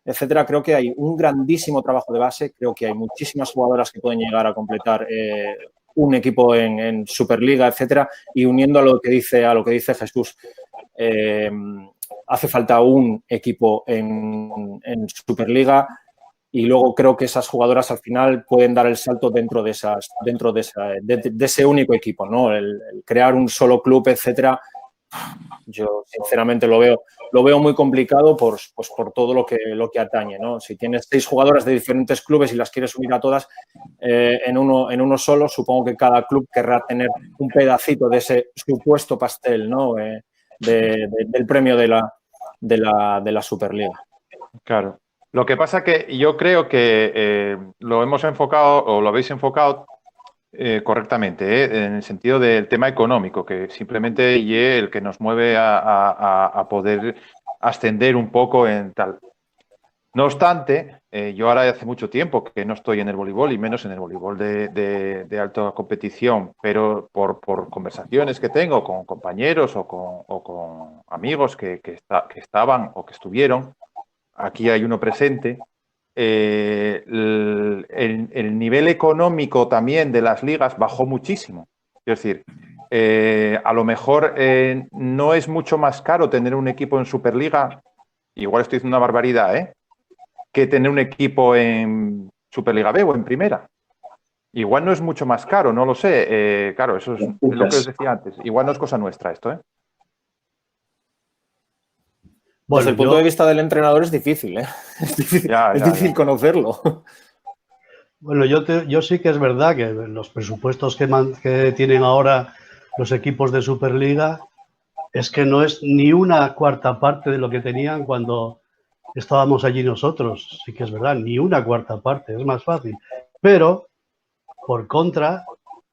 Speaker 6: etcétera. Creo que hay un grandísimo trabajo de base, creo que hay muchísimas jugadoras que pueden llegar a completar un equipo en Superliga, etcétera, y uniendo a lo que dice Jesús, hace falta un equipo en Superliga y luego creo que esas jugadoras al final pueden dar el salto dentro de ese único equipo, ¿no? El crear un solo club, etcétera. Yo sinceramente lo veo muy complicado por todo lo que atañe, ¿no? Si tienes 6 jugadoras de diferentes clubes y las quieres unir a todas en uno solo, supongo que cada club querrá tener un pedacito de ese supuesto pastel, ¿no? Del premio de la Superliga.
Speaker 1: Claro. Lo que pasa que yo creo que lo hemos enfocado o lo habéis enfocado correctamente, en el sentido del tema económico, que simplemente es el que nos mueve a poder ascender un poco en tal. No obstante, yo ahora hace mucho tiempo que no estoy en el voleibol y menos en el voleibol de alta competición, pero por conversaciones que tengo con compañeros o con amigos que estaban o que estuvieron, aquí hay uno presente. El nivel económico también de las ligas bajó muchísimo. Es decir, a lo mejor no es mucho más caro tener un equipo en Superliga, igual estoy diciendo una barbaridad, que tener un equipo en Superliga B o en Primera. Igual no es mucho más caro, no lo sé. Claro, eso es lo que os decía antes. Igual no es cosa nuestra esto,
Speaker 6: Bueno, desde el punto de vista del entrenador es difícil, ¿eh? Es difícil conocerlo.
Speaker 4: Bueno, yo sí que es verdad que los presupuestos que tienen ahora los equipos de Superliga es que no es ni una cuarta parte de lo que tenían cuando estábamos allí nosotros. Sí que es verdad, ni una cuarta parte, es más fácil. Pero, por contra,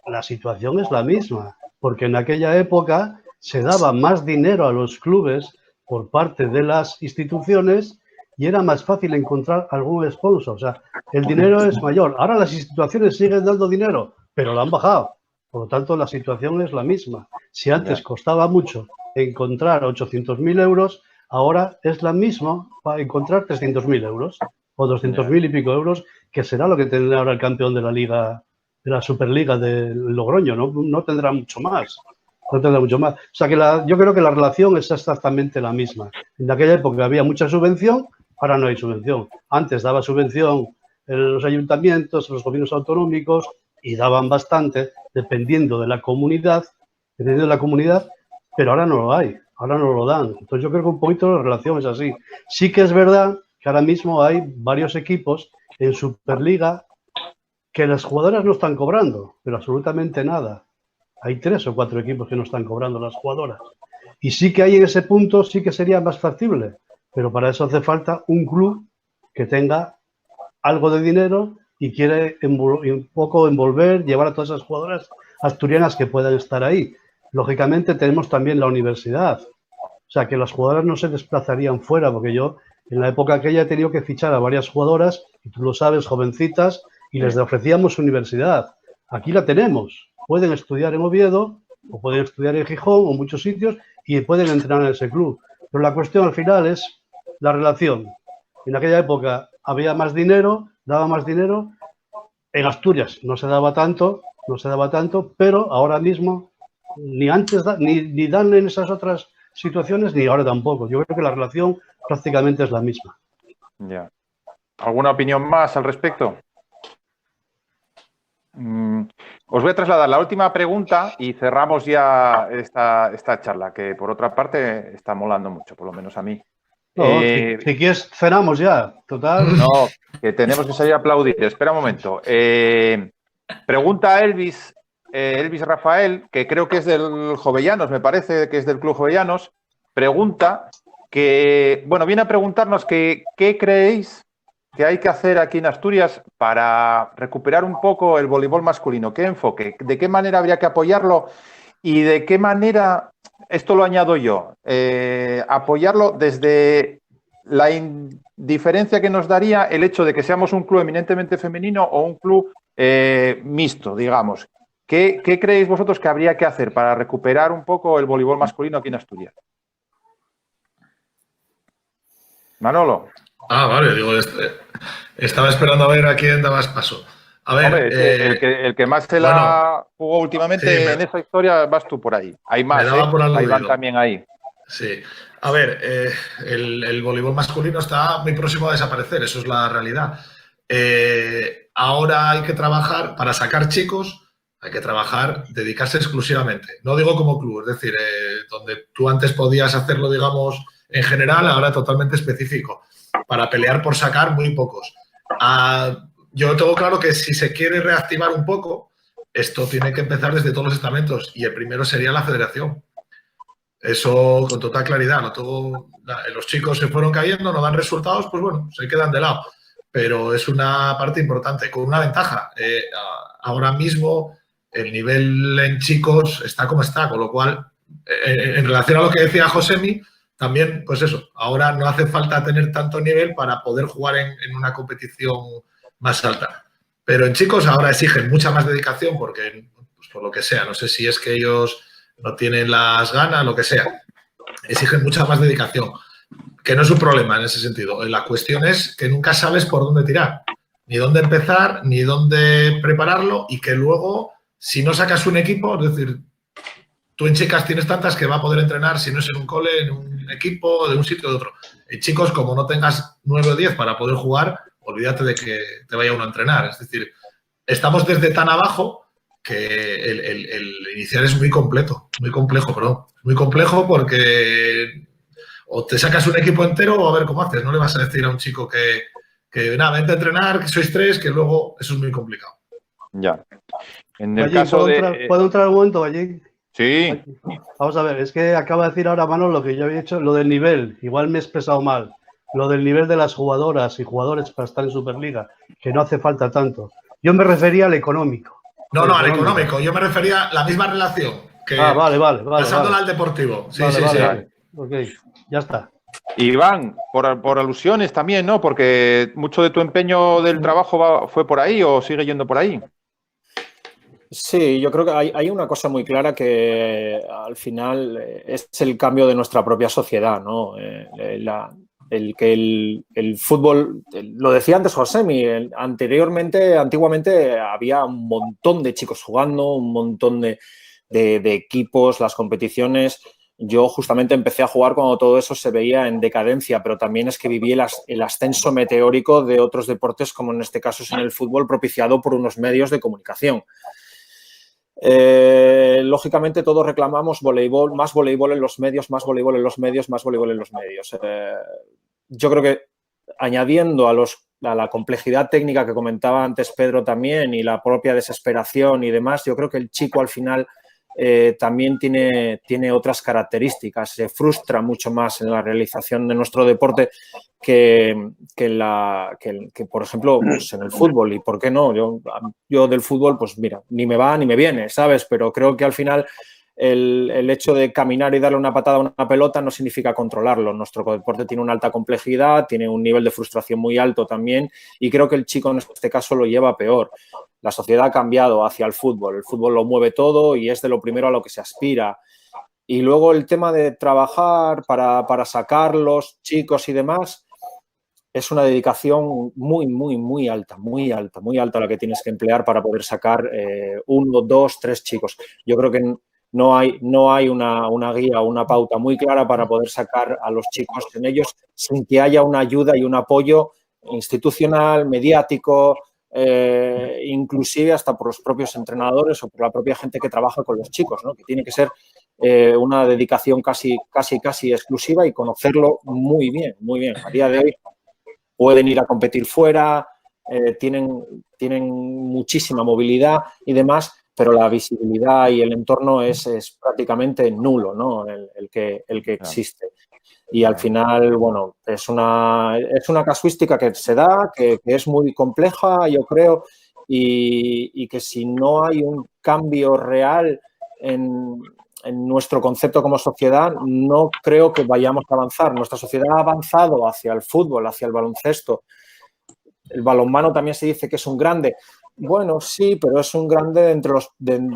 Speaker 4: la situación es la misma, porque en aquella época se daba más dinero a los clubes por parte de las instituciones y era más fácil encontrar algún sponsor. O sea, el dinero es mayor. Ahora las instituciones siguen dando dinero, pero lo han bajado. Por lo tanto, la situación es la misma. Si antes costaba mucho encontrar 800.000 euros, ahora es la misma para encontrar 300.000 euros o 200.000 y pico euros, que será lo que tendrá ahora el campeón de la Liga la Superliga de Logroño, no tendrá mucho más. No tendrá mucho más. O sea que yo creo que la relación es exactamente la misma. En aquella época había mucha subvención, ahora no hay subvención. Antes daba subvención en los ayuntamientos, en los gobiernos autonómicos y daban bastante dependiendo de la comunidad, pero ahora no lo hay, ahora no lo dan. Entonces yo creo que un poquito la relación es así. Sí que es verdad que ahora mismo hay varios equipos en Superliga que las jugadoras no están cobrando, pero absolutamente nada. Hay 3 o 4 equipos que no están cobrando las jugadoras. Y sí que hay en ese punto, sí que sería más factible, pero para eso hace falta un club que tenga algo de dinero y quiere un poco envolver, llevar a todas esas jugadoras asturianas que puedan estar ahí. Lógicamente tenemos también la universidad, o sea que las jugadoras no se desplazarían fuera, porque yo en la época aquella he tenido que fichar a varias jugadoras, y tú lo sabes, jovencitas, y les ofrecíamos universidad. Aquí la tenemos. Pueden estudiar en Oviedo, o pueden estudiar en Gijón, o en muchos sitios, y pueden entrenar en ese club. Pero la cuestión al final es la relación. En aquella época había más dinero, daba más dinero. En Asturias no se daba tanto, pero ahora mismo ni antes ni dan en esas otras situaciones, ni ahora tampoco. Yo creo que la relación prácticamente es la misma.
Speaker 1: Ya. ¿Alguna opinión más al respecto? Os voy a trasladar la última pregunta y cerramos ya esta charla, que por otra parte está molando mucho, por lo menos a mí.
Speaker 4: No, si quieres, cenamos ya, total.
Speaker 1: No, que tenemos que salir a aplaudir. Espera un momento. Pregunta Elvis Rafael, que creo que es del Jovellanos, me parece que es del Club Jovellanos. Pregunta que, bueno, viene a preguntarnos qué creéis que hay que hacer aquí en Asturias para recuperar un poco el voleibol masculino. ¿Qué enfoque? ¿De qué manera habría que apoyarlo? Y de qué manera, esto lo añado yo, apoyarlo desde la indiferencia que nos daría el hecho de que seamos un club eminentemente femenino o un club mixto, digamos. ¿Qué creéis vosotros que habría que hacer para recuperar un poco el voleibol masculino aquí en Asturias? Manolo.
Speaker 3: Ah, vale, digo, estaba esperando a ver a quién dabas paso. A ver,
Speaker 1: hombre, el que más se la jugó últimamente en esa historia vas tú por ahí. Hay más, hay Iván también ahí.
Speaker 3: Sí. A ver, el voleibol masculino está muy próximo a desaparecer, eso es la realidad. Ahora hay que trabajar, para sacar chicos, hay que trabajar, dedicarse exclusivamente. No digo como club, es decir, donde tú antes podías hacerlo, digamos, en general, ahora totalmente específico. Para pelear por sacar muy pocos. Yo tengo claro que si se quiere reactivar un poco, esto tiene que empezar desde todos los estamentos y el primero sería la federación. Eso con total claridad. Los chicos se fueron cayendo, no dan resultados, pues bueno, se quedan de lado. Pero es una parte importante, con una ventaja. Ahora mismo el nivel en chicos está como está, con lo cual, en relación a lo que decía Josemi, también, pues eso, ahora no hace falta tener tanto nivel para poder jugar en una competición más alta. Pero en chicos ahora exigen mucha más dedicación porque, pues por lo que sea, no sé si es que ellos no tienen las ganas, lo que sea, exigen mucha más dedicación, que no es un problema en ese sentido. La cuestión es que nunca sabes por dónde tirar, ni dónde empezar, ni dónde prepararlo y que luego, si no sacas un equipo, es decir, tú en chicas tienes tantas que va a poder entrenar, si no es en un cole, en un equipo, de un sitio o de otro. En chicos, como no tengas 9 o 10 para poder jugar, olvídate de que te vaya uno a entrenar. Es decir, estamos desde tan abajo que el iniciar es muy complejo, perdón. Muy complejo porque o te sacas un equipo entero o a ver cómo haces. No le vas a decir a un chico que nada, vente a entrenar, que sois 3, que luego eso es muy complicado.
Speaker 1: Ya. En el caso
Speaker 4: ¿Puedo entrar un momento, Valle?
Speaker 1: Sí.
Speaker 4: Vamos a ver, es que acaba de decir ahora Manolo lo que yo había hecho, lo del nivel, igual me he expresado mal, lo del nivel de las jugadoras y jugadores para estar en Superliga, que no hace falta tanto. Yo me refería al económico.
Speaker 3: No, al económico, yo me refería a la misma relación.
Speaker 4: Vale.
Speaker 3: Pasándola al deportivo. Sí.
Speaker 4: Ok, ya está.
Speaker 1: Iván, por alusiones también, ¿no? Porque mucho de tu empeño del trabajo fue por ahí o sigue yendo por ahí.
Speaker 6: Sí, yo creo que hay una cosa muy clara que al final es el cambio de nuestra propia sociedad, ¿no? el fútbol, lo decía antes Josemi, antiguamente había un montón de chicos jugando, un montón de equipos, las competiciones. Yo justamente empecé a jugar cuando todo eso se veía en decadencia, pero también es que viví el ascenso meteórico de otros deportes, como en este caso es en el fútbol, propiciado por unos medios de comunicación. Lógicamente todos reclamamos voleibol, más voleibol en los medios, más voleibol en los medios, más voleibol en los medios. Yo creo que añadiendo a la complejidad técnica que comentaba antes Pedro también y la propia desesperación y demás, yo creo que el chico al final también tiene otras características, se frustra mucho más en la realización de nuestro deporte que por ejemplo, pues en el fútbol. ¿Y por qué no? Yo del fútbol, pues mira, ni me va ni me viene, ¿sabes? Pero creo que al final el hecho de caminar y darle una patada a una pelota no significa controlarlo. Nuestro deporte tiene una alta complejidad, tiene un nivel de frustración muy alto también y creo que el chico en este caso lo lleva peor. La sociedad ha cambiado hacia el fútbol lo mueve todo y es de lo primero a lo que se aspira. Y luego el tema de trabajar para sacar los chicos y demás es una dedicación muy, muy, muy alta la que tienes que emplear para poder sacar 1, 2, 3 chicos. Yo creo que no hay una guía o una pauta muy clara para poder sacar a los chicos en ellos sin que haya una ayuda y un apoyo institucional, mediático, inclusive hasta por los propios entrenadores o por la propia gente que trabaja con los chicos, ¿no? Que tiene que ser una dedicación casi exclusiva y conocerlo muy bien, muy bien. A día de hoy pueden ir a competir fuera, tienen muchísima movilidad y demás, pero la visibilidad y el entorno es prácticamente nulo, ¿no? El que existe. Y al final, bueno, es una casuística que se da, que es muy compleja, yo creo, y que si no hay un cambio real en nuestro concepto como sociedad, no creo que vayamos a avanzar. Nuestra sociedad ha avanzado hacia el fútbol, hacia el baloncesto. El balonmano también se dice que es un grande. Bueno, sí, pero es un grande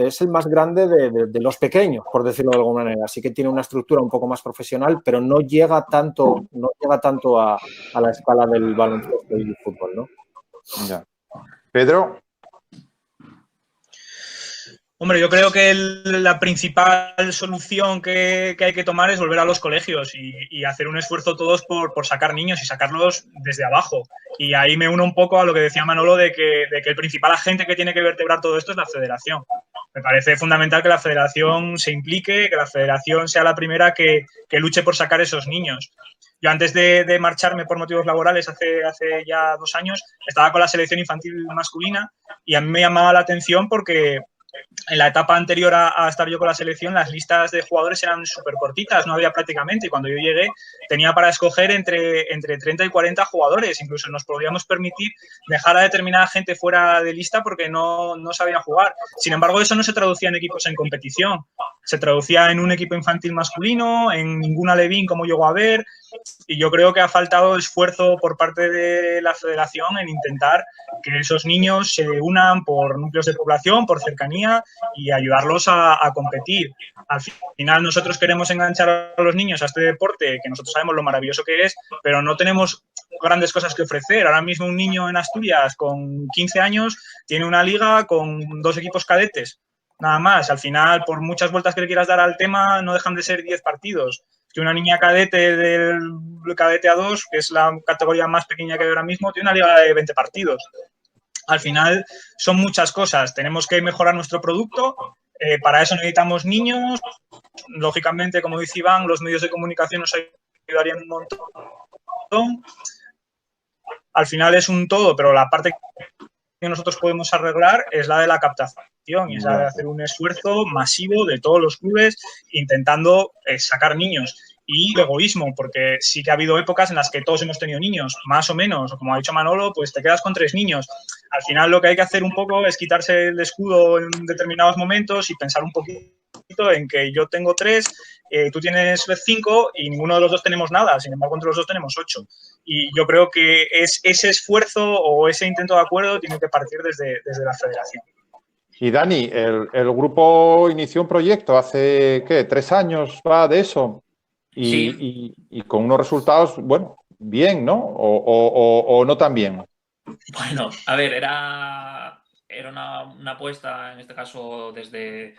Speaker 6: es el más grande de los pequeños, por decirlo de alguna manera. Así que tiene una estructura un poco más profesional, pero no llega tanto a la escala del baloncesto y del fútbol, ¿no?
Speaker 1: Ya. Pedro.
Speaker 7: Hombre, yo creo que la principal solución que hay que tomar es volver a los colegios y hacer un esfuerzo todos por sacar niños y sacarlos desde abajo. Y ahí me uno un poco a lo que decía Manolo de que el principal agente que tiene que vertebrar todo esto es la federación. Me parece fundamental que la federación se implique, que la federación sea la primera que luche por sacar esos niños. Yo antes de marcharme por motivos laborales hace ya 2 años, estaba con la selección infantil masculina y a mí me llamaba la atención porque en la etapa anterior a estar yo con la selección, las listas de jugadores eran súper cortitas, no había prácticamente. Y cuando yo llegué, tenía para escoger entre 30 y 40 jugadores. Incluso nos podíamos permitir dejar a determinada gente fuera de lista porque no sabía jugar. Sin embargo, eso no se traducía en equipos en competición. Se traducía en un equipo infantil masculino, en ninguna Levín como llegó a ver. Y yo creo que ha faltado esfuerzo por parte de la federación en intentar que esos niños se unan por núcleos de población, por cercanía y ayudarlos a competir. Al final nosotros queremos enganchar a los niños a este deporte, que nosotros sabemos lo maravilloso que es, pero no tenemos grandes cosas que ofrecer. Ahora mismo un niño en Asturias con 15 años tiene una liga con 2 equipos cadetes. Nada más. Al final, por muchas vueltas que le quieras dar al tema, no dejan de ser 10 partidos. Que una niña cadete del cadete A2, que es la categoría más pequeña que hay ahora mismo, tiene una liga de 20 partidos. Al final son muchas cosas. Tenemos que mejorar nuestro producto. Para eso necesitamos niños. Lógicamente, como dice Iván, los medios de comunicación nos ayudarían un montón. Al final es un todo, pero la parte que nosotros podemos arreglar es la de la captación y es la de hacer un esfuerzo masivo de todos los clubes intentando sacar niños. Y egoísmo, porque sí que ha habido épocas en las que todos hemos tenido niños, más o menos, o como ha dicho Manolo, pues te quedas con 3 niños. Al final lo que hay que hacer un poco es quitarse el escudo en determinados momentos y pensar un poquito en que yo tengo 3, tú tienes 5 y ninguno de los 2 tenemos nada, sin embargo entre los 2 tenemos 8. Y yo creo que ese esfuerzo o ese intento de acuerdo tiene que partir desde la federación.
Speaker 1: Y Dani, el grupo inició un proyecto hace, ¿qué? 3 años va de eso. Y con unos resultados, bueno, bien, ¿no? O no tan bien.
Speaker 2: Bueno, a ver, era una apuesta, en este caso, desde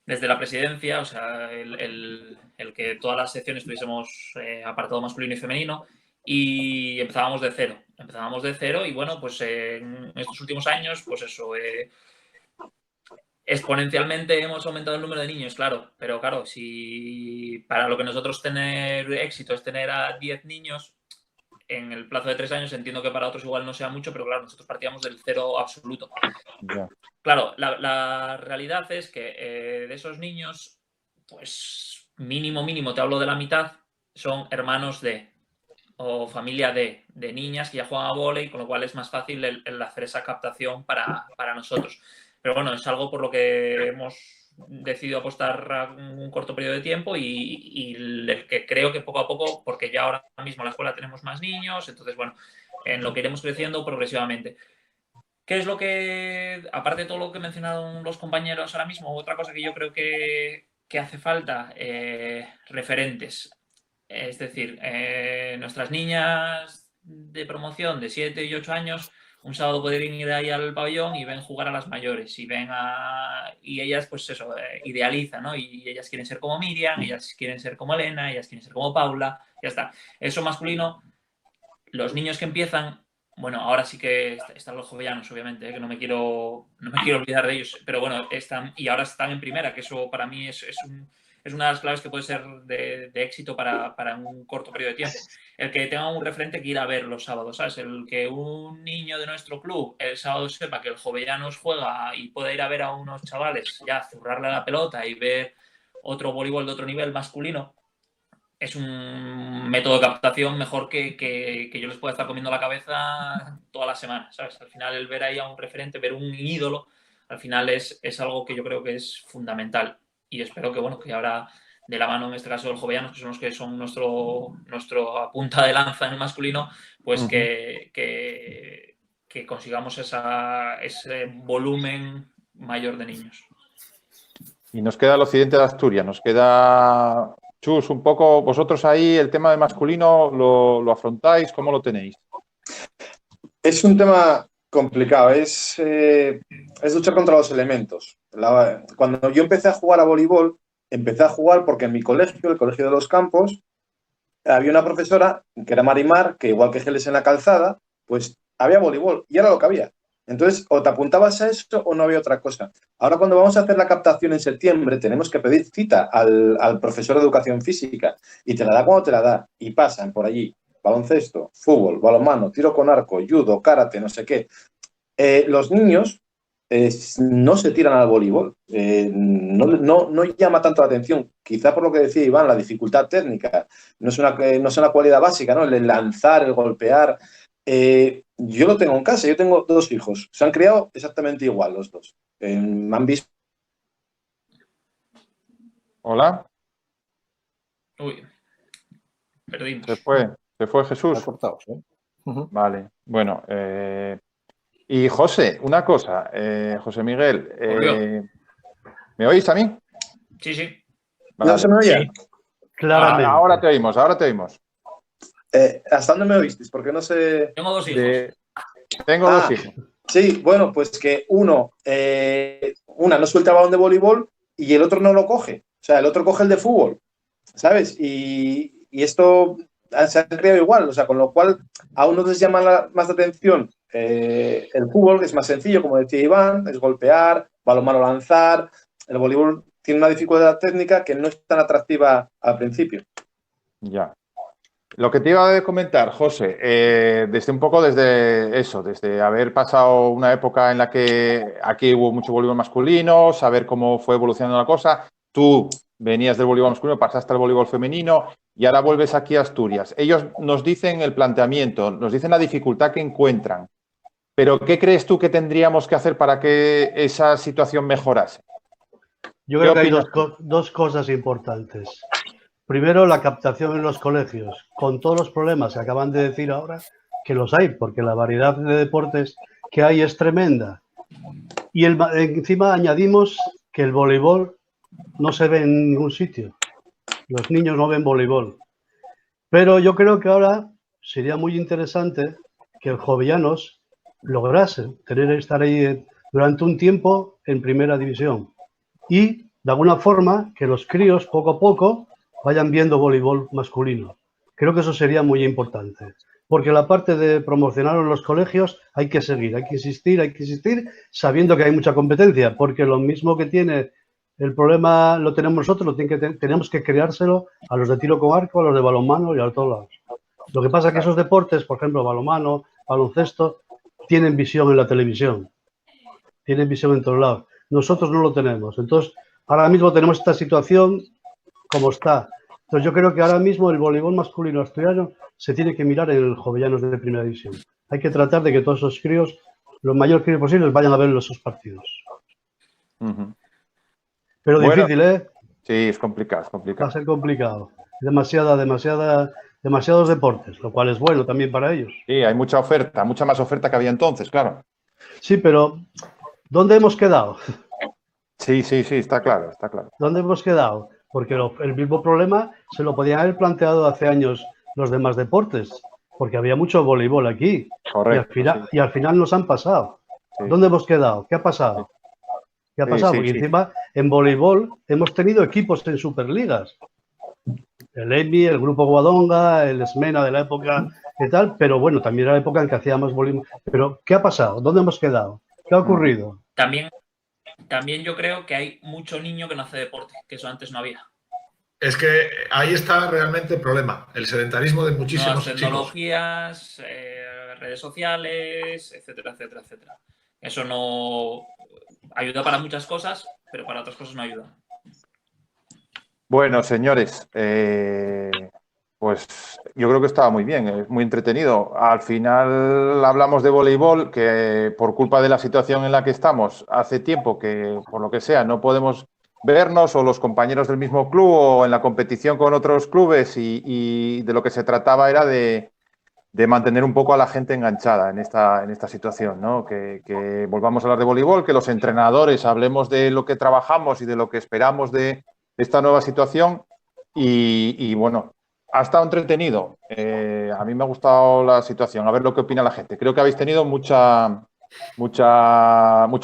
Speaker 2: la presidencia, o sea, el que todas las secciones tuviésemos apartado masculino y femenino, y empezábamos de cero. Y bueno, pues en estos últimos años, pues eso, exponencialmente hemos aumentado el número de niños, claro, pero claro, si para lo que nosotros tener éxito es tener a 10 niños en el plazo de 3 años, entiendo que para otros igual no sea mucho, pero claro, nosotros partíamos del cero absoluto.
Speaker 1: Ya.
Speaker 2: Claro, la realidad es que de esos niños, pues mínimo, te hablo de la mitad, son hermanos de o familia de niñas que ya juegan a vóley, con lo cual es más fácil el hacer esa captación para nosotros. Pero bueno, es algo por lo que hemos decidido apostar a un corto periodo de tiempo y el que creo que poco a poco, porque ya ahora mismo en la escuela tenemos más niños, entonces bueno, en lo que iremos creciendo progresivamente. ¿Qué es lo que, aparte de todo lo que mencionaron los compañeros ahora mismo, otra cosa que yo creo que hace falta? Referentes. Es decir, nuestras niñas de promoción de 7 y 8 años, un sábado poder ir ahí al pabellón y ven jugar a las mayores y y ellas, pues eso, idealizan, ¿no? Y ellas quieren ser como Miriam, ellas quieren ser como Elena, ellas quieren ser como Paula, ya está. Eso masculino, los niños que empiezan, bueno, ahora sí que están los jovellanos, obviamente, que no me quiero olvidar de ellos, pero bueno, y ahora están en primera, que eso para mí es una de las claves que puede ser de éxito para un corto periodo de tiempo. El que tenga un referente que ir a ver los sábados, ¿sabes? El que un niño de nuestro club el sábado sepa que el Jovellanos juega y pueda ir a ver a unos chavales ya zurrarle la pelota y ver otro voleibol de otro nivel masculino, es un método de captación mejor que yo les pueda estar comiendo la cabeza toda la semana, ¿sabes? Al final el ver ahí a un referente, ver un ídolo, al final es algo que yo creo que es fundamental. Y espero que, bueno, que ahora de la mano, en este caso, del Jovellanos, que son los que son nuestro punta de lanza en el masculino, pues que consigamos ese volumen mayor de niños.
Speaker 1: Y nos queda el occidente de Asturias, nos queda... Chus, un poco, vosotros ahí el tema de masculino lo afrontáis, ¿cómo lo tenéis?
Speaker 5: Es un tema complicado, es luchar contra los elementos. Cuando yo empecé a jugar a voleibol, empecé a jugar porque en mi colegio, el Colegio de los Campos, había una profesora, que era Marimar, que igual que Geles en la Calzada, pues había voleibol y era lo que había. Entonces, o te apuntabas a eso o no había otra cosa. Ahora, cuando vamos a hacer la captación en septiembre, tenemos que pedir cita al profesor de educación física y te la da cuando te la da. Y pasan por allí baloncesto, fútbol, balonmano, tiro con arco, judo, karate, no sé qué. Los niños no se tiran al voleibol. No llama tanto la atención. Quizá por lo que decía Iván, la dificultad técnica. No es una cualidad básica, ¿no? El lanzar, el golpear. Yo lo tengo en casa, yo tengo 2 hijos. Se han criado exactamente igual los dos. Me han visto.
Speaker 1: ¿Hola?
Speaker 2: Uy, perdimos.
Speaker 1: Se fue Jesús.
Speaker 6: Está cortado, ¿sí?
Speaker 1: Vale, bueno. Y José, una cosa, José Miguel, ¿me oís a mí?
Speaker 2: Sí, sí.
Speaker 1: Vale.
Speaker 5: ¿No se me oye?
Speaker 4: Claramente.
Speaker 1: Ahora te oímos.
Speaker 5: ¿Hasta dónde me oísteis? Porque no sé.
Speaker 2: Tengo 2 hijos.
Speaker 1: Tengo 2 hijos.
Speaker 5: Sí, bueno, pues que una no suelta el balón de voleibol y el otro no lo coge. O sea, el otro coge el de fútbol, ¿sabes? Y esto se ha creado igual, o sea, con lo cual a unos les llama más la atención el fútbol, que es más sencillo, como decía Iván, es golpear, balonmano lanzar. El voleibol tiene una dificultad técnica que no es tan atractiva al principio.
Speaker 1: Ya. Lo que te iba a comentar, José, desde haber pasado una época en la que aquí hubo mucho voleibol masculino, saber cómo fue evolucionando la cosa. Tú venías del voleibol masculino, pasaste al voleibol femenino y ahora vuelves aquí a Asturias. Ellos nos dicen el planteamiento, nos dicen la dificultad que encuentran. Pero, ¿qué crees tú que tendríamos que hacer para que esa situación mejorase?
Speaker 4: Yo creo que hay dos cosas importantes. Primero, la captación en los colegios, con todos los problemas que acaban de decir ahora, que los hay, porque la variedad de deportes que hay es tremenda. Y encima añadimos que el voleibol no se ve en ningún sitio. Los niños no ven voleibol. Pero yo creo que ahora sería muy interesante que el Jovellanos lograse estar ahí durante un tiempo en primera división y, de alguna forma, que los críos poco a poco vayan viendo voleibol masculino. Creo que eso sería muy importante, porque la parte de promocionar en los colegios hay que seguir, hay que insistir, sabiendo que hay mucha competencia, porque lo mismo que tiene el problema lo tenemos nosotros, tenemos que creárselo a los de tiro con arco, a los de balonmano y a todos lados. Lo que pasa es que esos deportes, por ejemplo, balonmano, baloncesto, tienen visión en la televisión, tienen visión en todos lados. Nosotros no lo tenemos. Entonces, ahora mismo tenemos esta situación como está. Entonces, yo creo que ahora mismo el voleibol masculino asturiano se tiene que mirar en el Jovellanos de primera división. Hay que tratar de que todos esos críos, los mayores críos posibles, vayan a ver esos partidos. Pero bueno, difícil, ¿eh?
Speaker 1: Sí, es complicado, es complicado.
Speaker 4: Va a ser complicado. Demasiados deportes, lo cual es bueno también para ellos.
Speaker 1: Sí, hay mucha oferta, mucha más oferta que había entonces, claro.
Speaker 4: Sí, pero ¿dónde hemos quedado?
Speaker 1: Sí, está claro, está claro.
Speaker 4: ¿Dónde hemos quedado? Porque el mismo problema se lo podían haber planteado hace años los demás deportes, porque había mucho voleibol aquí.
Speaker 1: Correcto.
Speaker 4: Y al final nos han pasado. Sí. ¿Dónde hemos quedado? ¿Qué ha pasado? ¿Qué ha pasado? Porque encima en voleibol hemos tenido equipos en superligas. El EMI, el Grupo Guadonga, el Esmena de la época y tal, pero bueno, también era la época en que hacíamos voleibol. Pero ¿qué ha pasado? ¿Dónde hemos quedado? ¿Qué ha ocurrido?
Speaker 2: También yo creo que hay mucho niño que no hace deporte, que eso antes no había.
Speaker 3: Es que ahí está realmente el problema, el sedentarismo de muchísimos
Speaker 2: chicos. Tecnologías, redes sociales, etcétera, etcétera, etcétera. Eso no ayuda para muchas cosas, pero para otras cosas no ayuda.
Speaker 1: Bueno, señores, pues yo creo que estaba muy bien, es muy entretenido. Al final hablamos de voleibol, que por culpa de la situación en la que estamos, hace tiempo que, por lo que sea, no podemos vernos, o los compañeros del mismo club, o en la competición con otros clubes, y de lo que se trataba era de mantener un poco a la gente enganchada en esta situación, ¿no? Que volvamos a hablar de voleibol, que los entrenadores hablemos de lo que trabajamos y de lo que esperamos de esta nueva situación, y bueno, ha estado entretenido. A mí me ha gustado la situación, a ver lo que opina la gente. Creo que habéis tenido muchos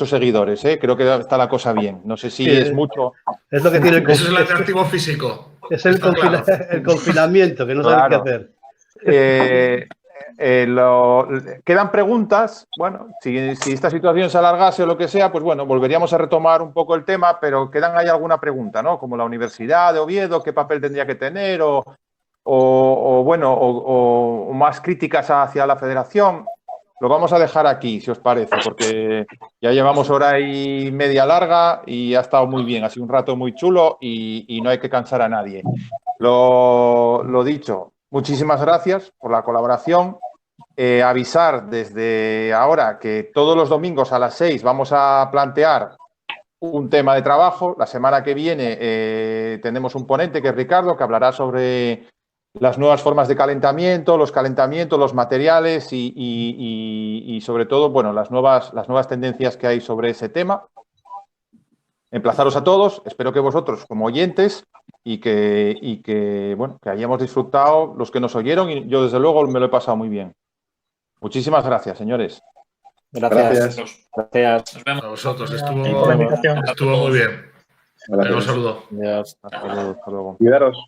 Speaker 1: seguidores, ¿eh? Creo que está la cosa bien. No sé si sí, es mucho.
Speaker 4: Es lo que tiene
Speaker 3: Eso es el atractivo físico.
Speaker 4: Es el confinamiento, que no sabes qué hacer.
Speaker 1: Quedan preguntas. Bueno, si esta situación se alargase o lo que sea, pues bueno, volveríamos a retomar un poco el tema, pero quedan ahí alguna pregunta, ¿no? Como la Universidad de Oviedo, qué papel tendría que tener, o más críticas hacia la federación. Lo vamos a dejar aquí, si os parece, porque ya llevamos hora y media larga y ha estado muy bien, ha sido un rato muy chulo y no hay que cansar a nadie. Lo dicho, muchísimas gracias por la colaboración. Avisar desde ahora que todos los domingos a las 6 vamos a plantear un tema de trabajo. La semana que viene tenemos un ponente, que es Ricardo, que hablará sobre las nuevas formas de calentamiento, los calentamientos, los materiales y sobre todo, bueno, las nuevas tendencias que hay sobre ese tema. Emplazaros a todos, espero que vosotros como oyentes y que bueno, que hayamos disfrutado los que nos oyeron, y yo desde luego me lo he pasado muy bien. Muchísimas gracias, señores.
Speaker 6: Gracias.
Speaker 2: Nos vemos.
Speaker 3: A vosotros, estuvo muy bien. Un saludo.
Speaker 1: Hasta luego.
Speaker 5: Cuidaros.